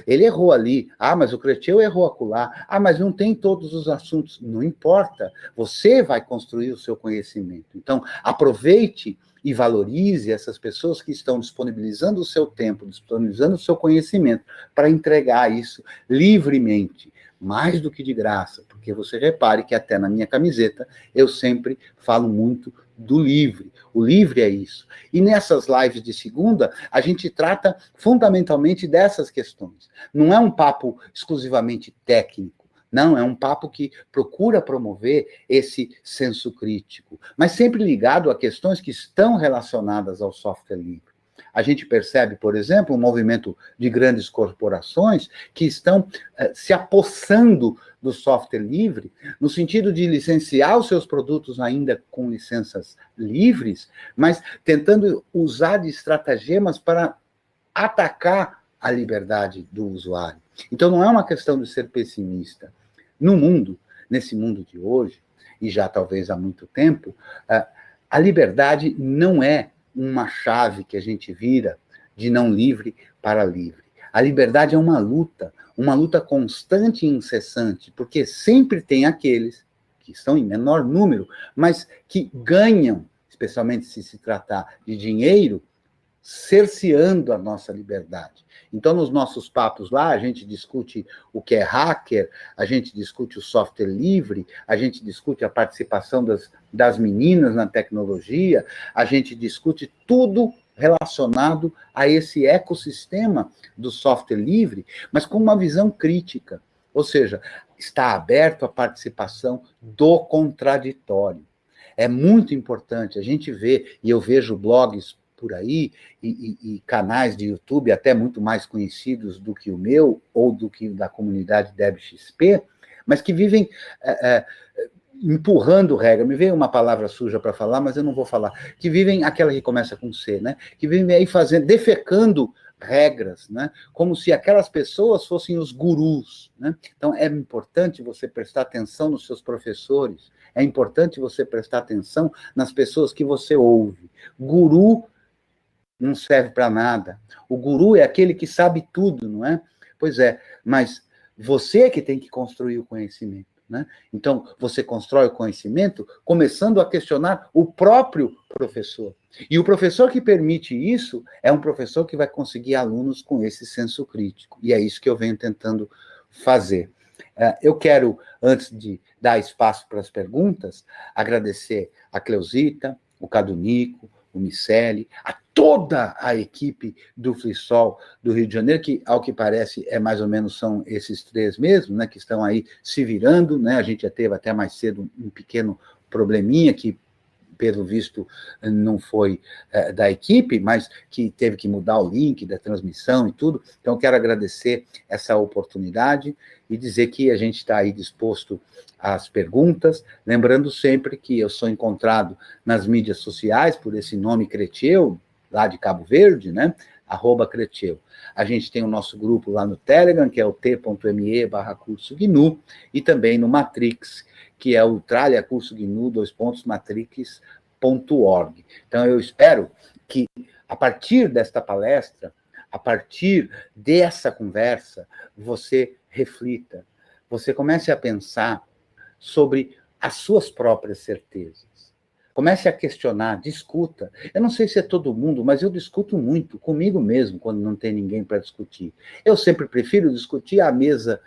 ele errou ali. Ah, mas o Creteu errou acolá. Ah, mas não tem todos os assuntos. Não importa. Você vai construir o seu conhecimento. Então, aproveite e valorize essas pessoas que estão disponibilizando o seu tempo, disponibilizando o seu conhecimento para entregar isso livremente, mais do que de graça, porque você repare que até na minha camiseta eu sempre falo muito do livre. O livre é isso. E nessas lives de segunda, a gente trata fundamentalmente dessas questões. Não é um papo exclusivamente técnico, não, é um papo que procura promover esse senso crítico, mas sempre ligado a questões que estão relacionadas ao software livre. A gente percebe, por exemplo, um movimento de grandes corporações que estão se apossando do software livre, no sentido de licenciar os seus produtos ainda com licenças livres, mas tentando usar de estratagemas para atacar a liberdade do usuário. Então, não é uma questão de ser pessimista. No mundo, nesse mundo de hoje, e já talvez há muito tempo, a liberdade não é uma chave que a gente vira de não livre para livre. A liberdade é uma luta constante e incessante, porque sempre tem aqueles que estão em menor número, mas que ganham, especialmente se tratar de dinheiro, cerceando a nossa liberdade. Então, nos nossos papos lá, a gente discute o que é hacker, a gente discute o software livre, a gente discute a participação das meninas na tecnologia, a gente discute tudo relacionado a esse ecossistema do software livre, mas com uma visão crítica. Ou seja, está aberto à participação do contraditório. É muito importante, a gente vê, e eu vejo blogs por aí, e canais de YouTube até muito mais conhecidos do que o meu, ou do que o da comunidade DebXP, mas que vivem empurrando regra. Me veio uma palavra suja para falar, mas eu não vou falar. Que vivem, aquela que começa com C, né? Que vivem aí defecando regras, né? Como se aquelas pessoas fossem os gurus, né? Então, é importante você prestar atenção nos seus professores, é importante você prestar atenção nas pessoas que você ouve. Guru não serve para nada. O guru é aquele que sabe tudo, não é? Pois é, mas você que tem que construir o conhecimento. né? Então, você constrói o conhecimento começando a questionar o próprio professor. E o professor que permite isso é um professor que vai conseguir alunos com esse senso crítico. E é isso que eu venho tentando fazer. Eu quero, antes de dar espaço para as perguntas, agradecer a Cleusita, o Cadunico, o Miceli, a toda a equipe do FLISOL do Rio de Janeiro, que, ao que parece, mais ou menos são esses 3 mesmo, né, que estão aí se virando, né? A gente já teve até mais cedo um pequeno probleminha que, pelo visto, não foi da equipe, mas que teve que mudar o link da transmissão e tudo. Então, eu quero agradecer essa oportunidade e dizer que a gente está aí disposto às perguntas, lembrando sempre que eu sou encontrado nas mídias sociais por esse nome Creteu, lá de Cabo Verde, né? @Creteu. A gente tem o nosso grupo lá no Telegram, que é o t.me/curso GNU, e também no Matrix, que é o Tralha Curso GNU, matrix.org. Então, eu espero que, a partir desta palestra, a partir dessa conversa, você reflita, você comece a pensar sobre as suas próprias certezas. Comece a questionar, discuta. Eu não sei se é todo mundo, mas eu discuto muito comigo mesmo, quando não tem ninguém para discutir. Eu sempre prefiro discutir à mesa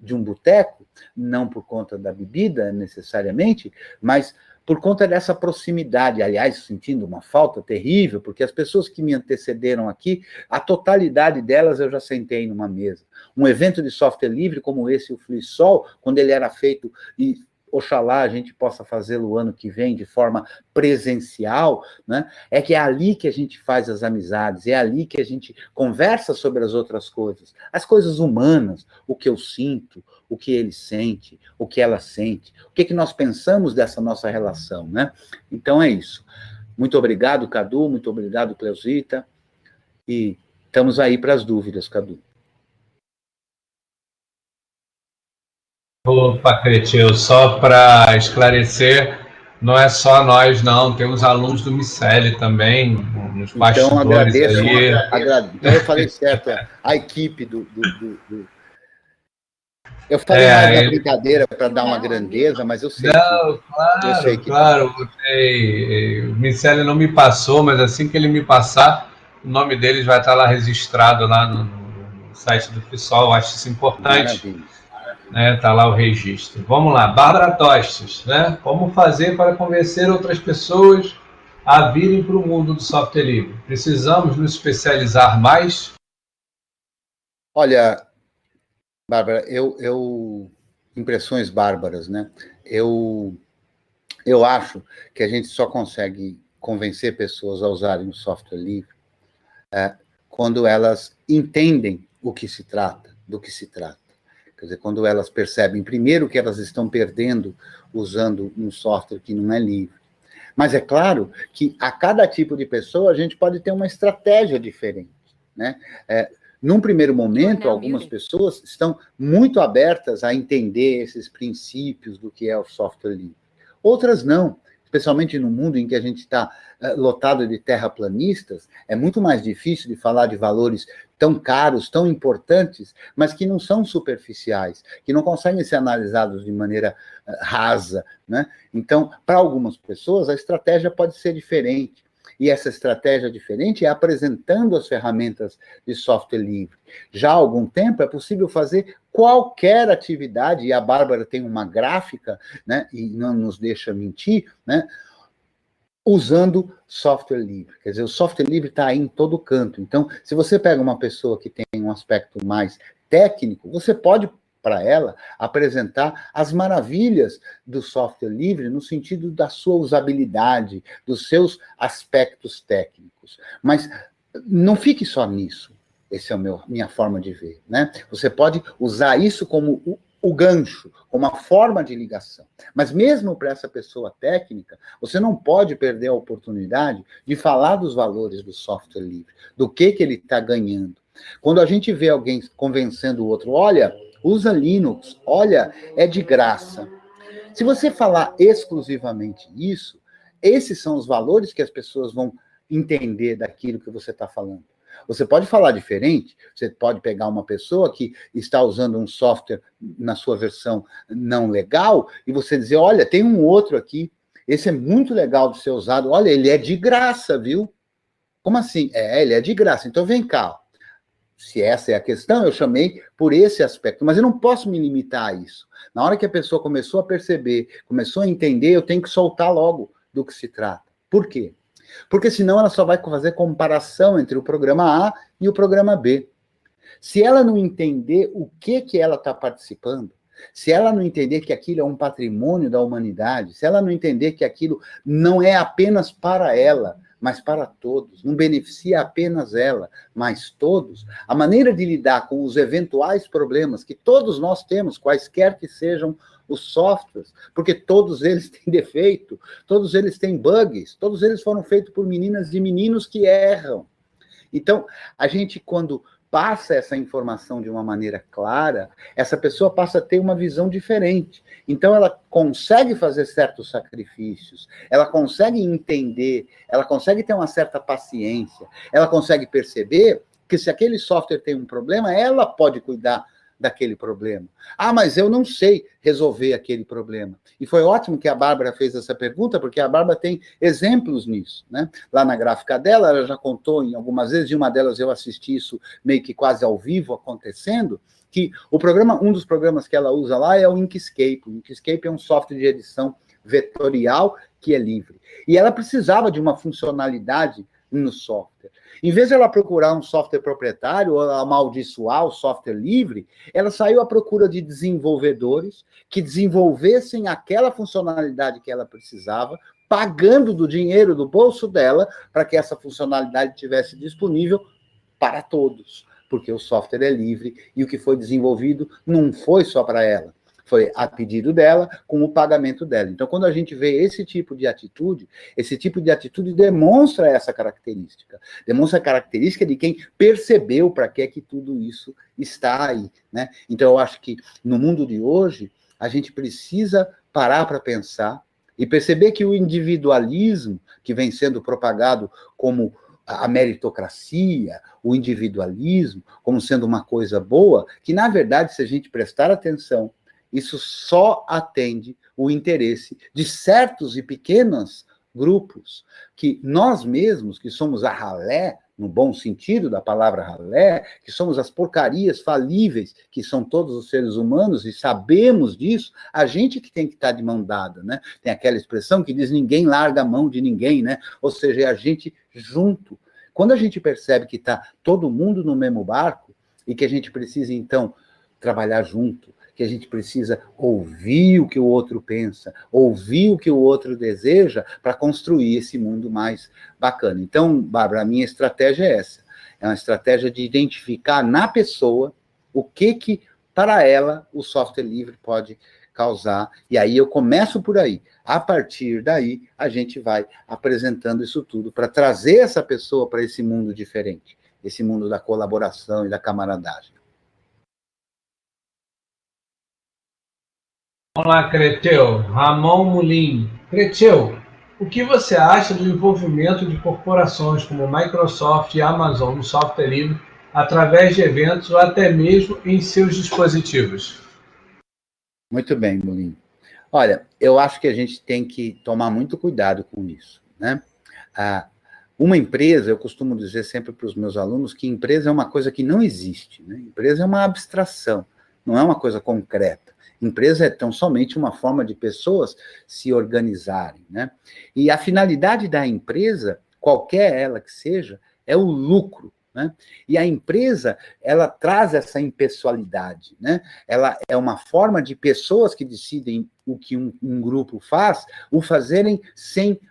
de um boteco, não por conta da bebida, necessariamente, mas por conta dessa proximidade, aliás, sentindo uma falta terrível, porque as pessoas que me antecederam aqui, a totalidade delas eu já sentei numa mesa. Um evento de software livre como esse, o FLISOL, quando ele era feito, e oxalá a gente possa fazê-lo o ano que vem de forma presencial, né? É que é ali que a gente faz as amizades, é ali que a gente conversa sobre as outras coisas, as coisas humanas, o que eu sinto, o que ele sente, o que ela sente, o que nós pensamos dessa nossa relação, né? Então é isso. Muito obrigado, Cadu, muito obrigado, Cleusita, e estamos aí para as dúvidas, Cadu. Opa, Creteu, só para esclarecer, não é só nós, não, tem os alunos do Miceli também, nos bastidores aí. Então eu falei certo, a equipe do... Eu falei mais na brincadeira para dar uma grandeza, mas eu sei não, que... claro, eu sei que claro, o Miceli não me passou, mas assim que ele me passar, o nome deles vai estar lá registrado lá no site do FLISOL, eu acho isso importante. Maravilha. Né, tá lá o registro. Vamos lá, Bárbara Tostes, né? Como fazer para convencer outras pessoas a virem para o mundo do software livre? Precisamos nos especializar mais? Olha, Bárbara, impressões bárbaras, né? Eu acho que a gente só consegue convencer pessoas a usarem o software livre quando elas entendem o que se trata, do que se trata. Quer dizer, quando elas percebem, primeiro, que elas estão perdendo usando um software que não é livre. Mas é claro que a cada tipo de pessoa a gente pode ter uma estratégia diferente, né? Num primeiro momento, algumas pessoas estão muito abertas a entender esses princípios do que é o software livre. Outras não, especialmente no mundo em que a gente está lotado de terraplanistas, é muito mais difícil de falar de valores tão caros, tão importantes, mas que não são superficiais, que não conseguem ser analisados de maneira rasa, né? Então, para algumas pessoas, a estratégia pode ser diferente. E essa estratégia diferente é apresentando as ferramentas de software livre. Já há algum tempo é possível fazer qualquer atividade, e a Bárbara tem uma gráfica, né, e não nos deixa mentir, né, usando software livre. Quer dizer, o software livre está aí em todo canto. Então, se você pega uma pessoa que tem um aspecto mais técnico, você pode, para ela, apresentar as maravilhas do software livre no sentido da sua usabilidade, dos seus aspectos técnicos. Mas não fique só nisso. Essa é minha forma de ver, né? Você pode usar isso como o gancho, como uma forma de ligação. Mas mesmo para essa pessoa técnica, você não pode perder a oportunidade de falar dos valores do software livre, do que ele está ganhando. Quando a gente vê alguém convencendo o outro, olha, usa Linux, olha, é de graça. Se você falar exclusivamente isso, esses são os valores que as pessoas vão entender daquilo que você está falando. Você pode falar diferente, você pode pegar uma pessoa que está usando um software na sua versão não legal, e você dizer, olha, tem um outro aqui, esse é muito legal de ser usado, olha, ele é de graça, viu? Como assim? Ele é de graça, então vem cá. Se essa é a questão, eu chamei por esse aspecto, mas eu não posso me limitar a isso. Na hora que a pessoa começou a perceber, começou a entender, eu tenho que soltar logo do que se trata. Por quê? Porque senão ela só vai fazer comparação entre o programa A e o programa B. Se ela não entender o que ela está participando, se ela não entender que aquilo é um patrimônio da humanidade, se ela não entender que aquilo não é apenas para ela, mas para todos, não beneficia apenas ela, mas todos, a maneira de lidar com os eventuais problemas que todos nós temos, quaisquer que sejam os softwares, porque todos eles têm defeito, todos eles têm bugs, todos eles foram feitos por meninas e meninos que erram. Então, a gente, quando passa essa informação de uma maneira clara, essa pessoa passa a ter uma visão diferente. Então, ela consegue fazer certos sacrifícios, ela consegue entender, ela consegue ter uma certa paciência, ela consegue perceber que se aquele software tem um problema, ela pode cuidar daquele problema. Ah, mas eu não sei resolver aquele problema. E foi ótimo que a Bárbara fez essa pergunta, porque a Bárbara tem exemplos nisso, né? Lá na gráfica dela, ela já contou em algumas vezes, e uma delas eu assisti isso meio que quase ao vivo acontecendo, que o programa, um dos programas que ela usa lá é o Inkscape. O Inkscape é um software de edição vetorial que é livre. E ela precisava de uma funcionalidade no software. Em vez de ela procurar um software proprietário ou amaldiçoar o software livre, ela saiu à procura de desenvolvedores que desenvolvessem aquela funcionalidade que ela precisava, pagando do dinheiro do bolso dela para que essa funcionalidade estivesse disponível para todos, porque o software é livre e o que foi desenvolvido não foi só para ela. Foi a pedido dela, com o pagamento dela. Então, quando a gente vê esse tipo de atitude demonstra essa característica. Demonstra a característica de quem percebeu para que tudo isso está aí, né? Então, eu acho que no mundo de hoje, a gente precisa parar para pensar e perceber que o individualismo que vem sendo propagado como a meritocracia, o individualismo, como sendo uma coisa boa, que, na verdade, se a gente prestar atenção, isso só atende o interesse de certos e pequenos grupos, que nós mesmos, que somos a ralé, no bom sentido da palavra ralé, que somos as porcarias falíveis, que são todos os seres humanos, e sabemos disso, a gente que tem que estar de mão dada, né? Tem aquela expressão que diz, ninguém larga a mão de ninguém, né? Ou seja, é a gente junto. Quando a gente percebe que está todo mundo no mesmo barco, e que a gente precisa, então, trabalhar junto, que a gente precisa ouvir o que o outro pensa, ouvir o que o outro deseja para construir esse mundo mais bacana. Então, Bárbara, a minha estratégia é essa. É uma estratégia de identificar na pessoa o que para ela, o software livre pode causar. E aí eu começo por aí. A partir daí, a gente vai apresentando isso tudo para trazer essa pessoa para esse mundo diferente, esse mundo da colaboração e da camaradagem. Vamos lá, Creteu. Ramon Mulim. Creteu, o que você acha do envolvimento de corporações como Microsoft e Amazon no software livre através de eventos ou até mesmo em seus dispositivos? Muito bem, Mulim. Olha, eu acho que a gente tem que tomar muito cuidado com isso, né? Uma empresa, eu costumo dizer sempre para os meus alunos que empresa é uma coisa que não existe, né? Empresa é uma abstração, não é uma coisa concreta. Empresa é tão somente uma forma de pessoas se organizarem, né? E a finalidade da empresa, qualquer ela que seja, é o lucro, né? E a empresa, ela traz essa impessoalidade, né? Ela é uma forma de pessoas que decidem o que um grupo faz, o fazerem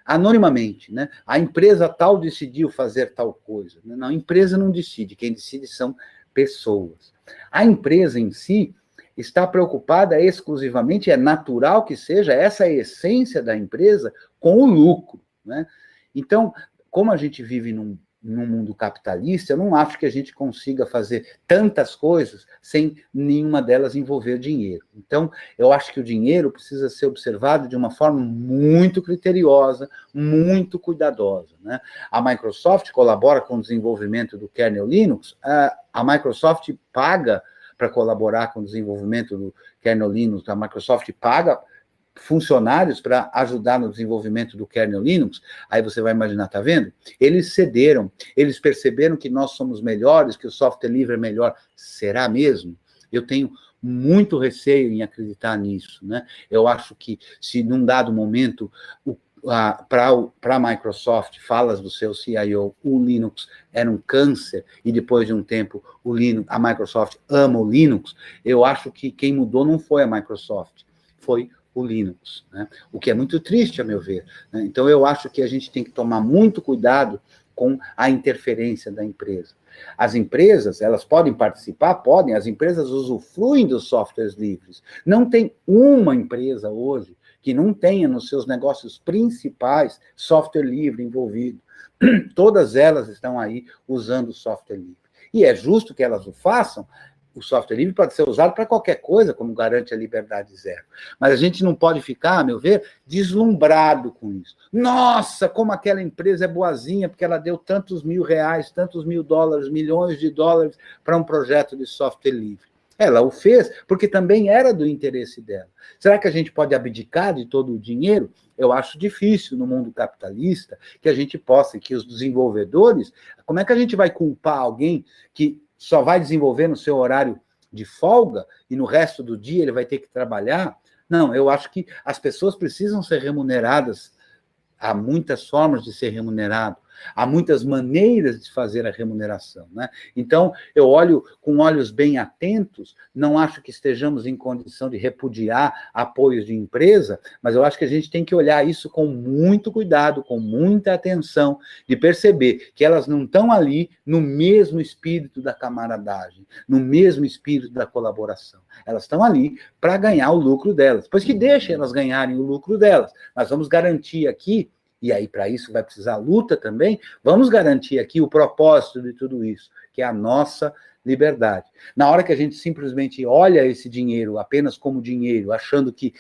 anonimamente, né? A empresa tal decidiu fazer tal coisa. Não, a empresa não decide, quem decide são pessoas. A empresa em si está preocupada exclusivamente, é natural que seja, essa é a essência da empresa, com o lucro, né? Então, como a gente vive num no mundo capitalista, eu não acho que a gente consiga fazer tantas coisas sem nenhuma delas envolver dinheiro. Então, eu acho que o dinheiro precisa ser observado de uma forma muito criteriosa, muito cuidadosa, né? A Microsoft colabora com o desenvolvimento do kernel Linux, a Microsoft paga para colaborar com o desenvolvimento do kernel Linux, a Microsoft paga funcionários para ajudar no desenvolvimento do kernel Linux. Aí você vai imaginar, tá vendo? Eles cederam, eles perceberam que nós somos melhores, que o software livre é melhor. Será mesmo? Eu tenho muito receio em acreditar nisso, né? Eu acho que se num dado momento para a Microsoft, falas do seu CIO, o Linux era um câncer, e depois de um tempo a Microsoft ama o Linux, eu acho que quem mudou não foi a Microsoft, foi o Linux, né? O que é muito triste, a meu ver, né? Então, eu acho que a gente tem que tomar muito cuidado com a interferência da empresa. As empresas, elas podem participar? Podem, as empresas usufruem dos softwares livres. Não tem uma empresa hoje que não tenha nos seus negócios principais software livre envolvido. Todas elas estão aí usando software livre. E é justo que elas o façam. O software livre pode ser usado para qualquer coisa, como garante a liberdade zero. Mas a gente não pode ficar, a meu ver, deslumbrado com isso. Nossa, como aquela empresa é boazinha, porque ela deu tantos R$1.000, tantos $1.000, milhões de dólares para um projeto de software livre. Ela o fez porque também era do interesse dela. Será que a gente pode abdicar de todo o dinheiro? Eu acho difícil no mundo capitalista que a gente possa, que os desenvolvedores... Como é que a gente vai culpar alguém que só vai desenvolver no seu horário de folga e no resto do dia ele vai ter que trabalhar? Não, eu acho que as pessoas precisam ser remuneradas. Há muitas formas de ser remunerado, há muitas maneiras de fazer a remuneração, né? Então, eu olho com olhos bem atentos, não acho que estejamos em condição de repudiar apoios de empresa, mas eu acho que a gente tem que olhar isso com muito cuidado, com muita atenção, de perceber que elas não estão ali no mesmo espírito da camaradagem, no mesmo espírito da colaboração. Elas estão ali para ganhar o lucro delas. Pois que deixem elas ganharem o lucro delas. Nós vamos garantir aqui, e aí para isso vai precisar luta também, vamos garantir aqui o propósito de tudo isso, que é a nossa liberdade. Na hora que a gente simplesmente olha esse dinheiro apenas como dinheiro, achando que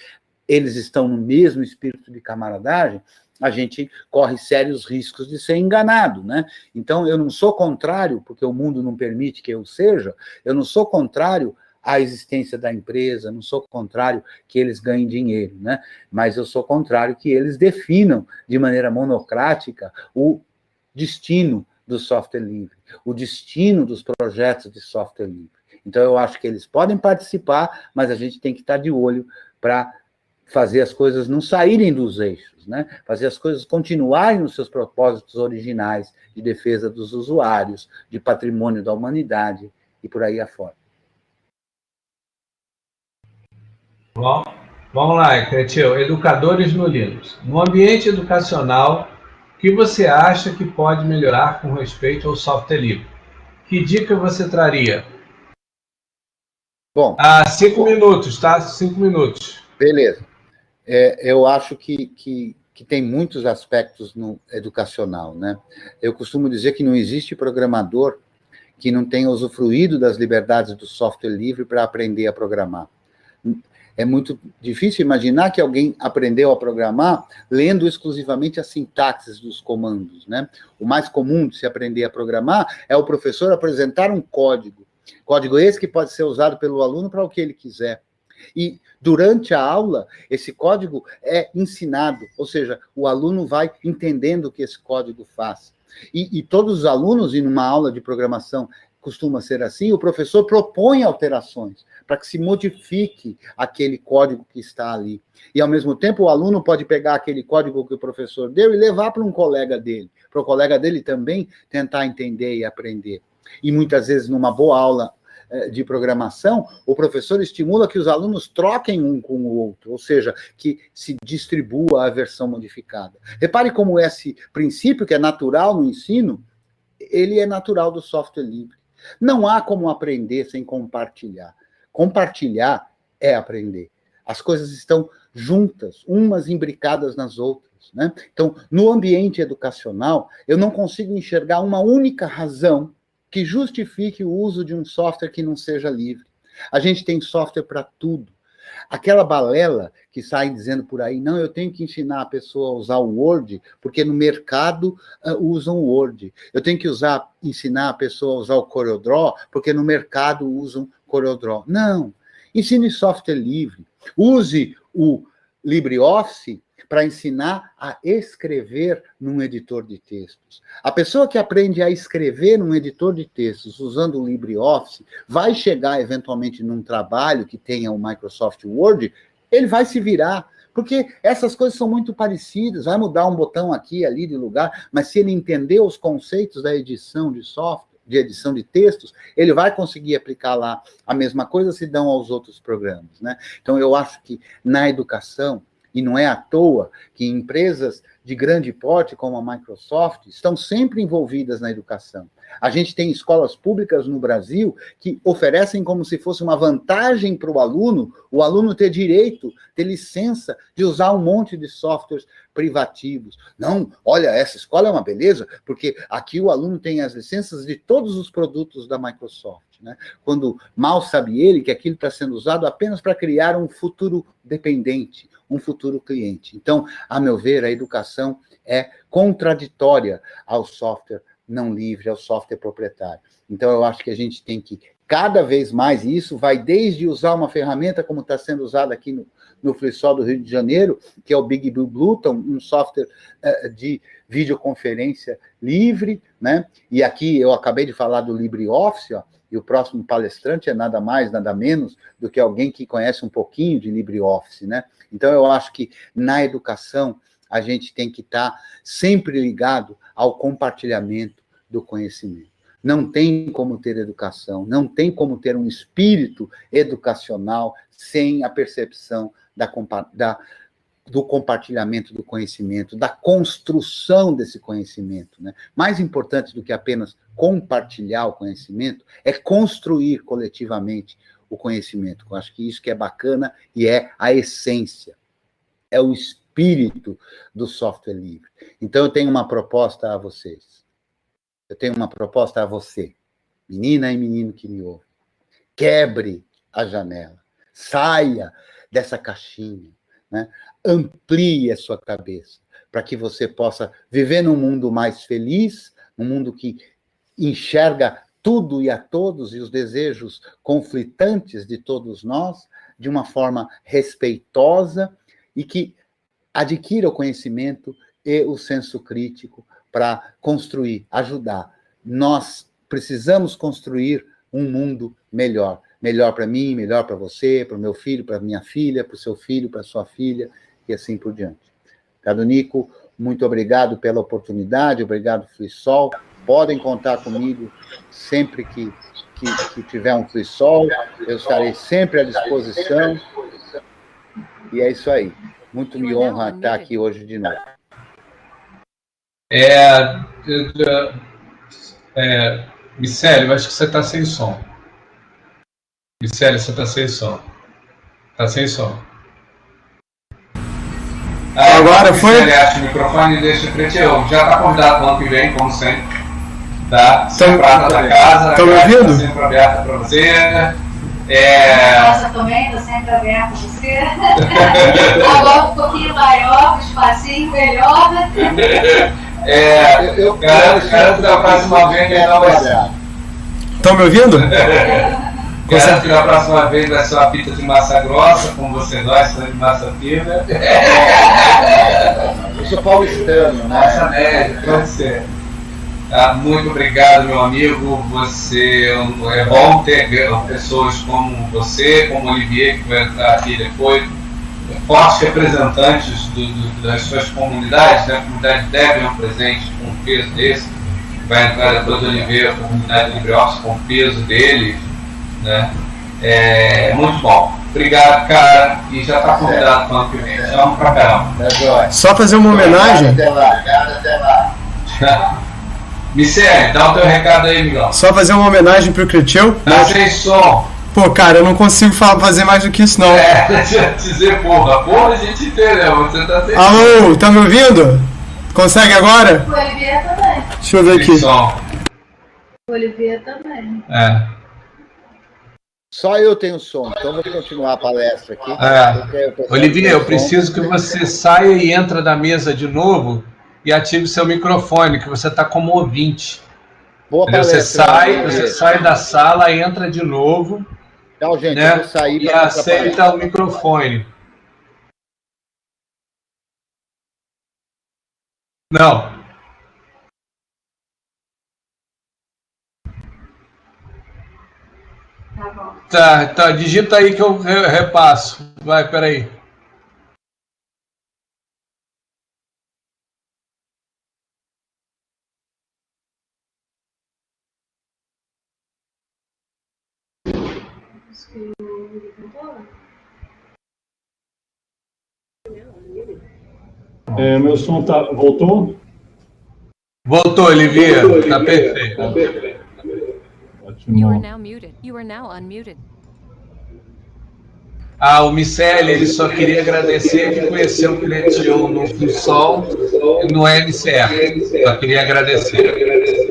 eles estão no mesmo espírito de camaradagem, a gente corre sérios riscos de ser enganado, né? Então, eu não sou contrário, porque o mundo não permite que eu seja, eu não sou contrário à existência da empresa, não sou contrário que eles ganhem dinheiro, né? Mas eu sou contrário que eles definam de maneira monocrática o destino do software livre, o destino dos projetos de software livre. Então, eu acho que eles podem participar, mas a gente tem que estar de olho para fazer as coisas não saírem dos eixos, né? Fazer as coisas continuarem nos seus propósitos originais de defesa dos usuários, de patrimônio da humanidade e por aí afora. Bom, vamos lá, Cretil. Educadores no Linux. No ambiente educacional, o que você acha que pode melhorar com respeito ao software livre? Que dica você traria? Bom... 5 minutos, tá? 5 minutos. Beleza. Eu acho que tem muitos aspectos no educacional, né? Eu costumo dizer que não existe programador que não tenha usufruído das liberdades do software livre para aprender a programar. É muito difícil imaginar que alguém aprendeu a programar lendo exclusivamente as sintaxes dos comandos, né? O mais comum de se aprender a programar é o professor apresentar um código. Código esse que pode ser usado pelo aluno para o que ele quiser. E, durante a aula, esse código é ensinado, ou seja, o aluno vai entendendo o que esse código faz. E todos os alunos, em uma aula de programação, costuma ser assim, o professor propõe alterações para que se modifique aquele código que está ali. E, ao mesmo tempo, o aluno pode pegar aquele código que o professor deu e levar para um colega dele, para o colega dele também tentar entender e aprender. E, muitas vezes, numa boa aula de programação, o professor estimula que os alunos troquem um com o outro, ou seja, que se distribua a versão modificada. Repare como esse princípio, que é natural no ensino, ele é natural do software livre. Não há como aprender sem compartilhar. Compartilhar é aprender. As coisas estão juntas, umas imbricadas nas outras. coisas, né? Então, no ambiente educacional, eu não consigo enxergar uma única razão que justifique o uso de um software que não seja livre. A gente tem software para tudo. Aquela balela que sai dizendo por aí, não, eu tenho que ensinar a pessoa a usar o Word, porque no mercado usam o Word. Eu tenho que ensinar a pessoa a usar o CorelDRAW, porque no mercado usam CorelDRAW. Não. Ensine software livre. Use o LibreOffice para ensinar a escrever num editor de textos. A pessoa que aprende a escrever num editor de textos usando o LibreOffice vai chegar eventualmente num trabalho que tenha o Microsoft Word, ele vai se virar, porque essas coisas são muito parecidas, vai mudar um botão aqui e ali de lugar, mas se ele entender os conceitos da edição de software, de edição de textos, ele vai conseguir aplicar lá a mesma coisa se dão aos outros programas, né? Então, eu acho que na educação, e não é à toa que empresas de grande porte, como a Microsoft, estão sempre envolvidas na educação. A gente tem escolas públicas no Brasil que oferecem como se fosse uma vantagem para o aluno ter direito, ter licença de usar um monte de softwares privativos. Não, olha, essa escola é uma beleza, porque aqui o aluno tem as licenças de todos os produtos da Microsoft, né? Quando mal sabe ele que aquilo está sendo usado apenas para criar um futuro dependente, um futuro cliente. Então, a meu ver, a educação é contraditória ao software não livre, ao software proprietário. Então, eu acho que a gente tem que, cada vez mais, e isso vai desde usar uma ferramenta como está sendo usada aqui no FreeSol do Rio de Janeiro, que é o Big Blue Bluetooth, um software de videoconferência livre, né? E aqui eu acabei de falar do LibreOffice, ó, e o próximo palestrante é nada mais, nada menos do que alguém que conhece um pouquinho de LibreOffice, né? Então, eu acho que na educação a gente tem que estar sempre ligado ao compartilhamento do conhecimento. Não tem como ter educação, não tem como ter um espírito educacional sem a percepção do compartilhamento do conhecimento, da construção desse conhecimento, né? Mais importante do que apenas compartilhar o conhecimento é construir coletivamente o conhecimento. Eu acho que isso que é bacana e é a essência, é o espírito do software livre. Então, eu tenho uma proposta a vocês. Eu tenho uma proposta a você, menina e menino que me ouve. Quebre a janela, saia dessa caixinha, né? Amplie a sua cabeça, para que você possa viver num mundo mais feliz, num mundo que enxerga tudo e a todos e os desejos conflitantes de todos nós, de uma forma respeitosa, e que adquira o conhecimento e o senso crítico para construir, ajudar. Nós precisamos construir um mundo melhor. Melhor para mim, melhor para você, para o meu filho, para a minha filha, para o seu filho, para a sua filha, e assim por diante. Cado Nico, muito obrigado pela oportunidade, obrigado, FreeSol. Podem contar comigo sempre que tiver um FreeSol, eu estarei sempre à disposição. E é isso aí. Muito me honra estar aqui hoje de novo. Micélio, eu acho que você está sem som. Micélio, você está sem som. Está sem som. Agora foi? Micélio, acha o microfone e deixa frente. Eu já está convidado para o ano que vem, como sempre. Tá? Sem prata da casa. Estão me ouvindo? Está sempre aberta para você. Nossa, também está sempre aberta para você. Agora um pouquinho maior, um espacinho melhor. Eu quero da próxima vez melhor vai ser. Estão me ouvindo? Quero que da próxima vez vai ser uma pizza de massa grossa, como você gosta de massa fina. Eu sou paulistano, né? Massa média, pode ser. Tá? Muito obrigado, meu amigo. Você é bom ter pessoas como você, como o Olivier, que vai entrar aqui depois, fortes representantes das suas comunidades, né? A comunidade Debian é um presente com um peso desse, vai entrar depois do Olivier, a comunidade LibreOffice com o peso dele, né? É muito bom. Obrigado, cara, e já está convidado para o ano que vem. Vamos para caramba. Só fazer uma homenagem. Até lá. Micélio, dá o teu recado aí, Miguel. Só fazer uma homenagem para o Cretil. Tá sem som. Pô, cara, eu não consigo fazer mais do que isso, não. Dizer porra. Porra a gente entendeu, você tá tentando. Alô, tá me ouvindo? Consegue agora? O Olivier também. Deixa eu ver aqui. O Olivier também. Só eu tenho som, então vou continuar a palestra aqui. Olivier, eu preciso que você saia e entra da mesa de novo e ative seu microfone, que você está como ouvinte. Boa palestra. Você sai da sala, entra de novo. Tchau, gente. Né? Eu vou sair E aceita o microfone. Não. Tá bom. Tá, digita aí que eu repasso. Vai, peraí. Meu som voltou? Voltou, Olivier. Tá perfeito. Ótimo. O Miceli, ele só queria agradecer que conheceu o Cleiton no Futsal e no MCR. Só queria agradecer.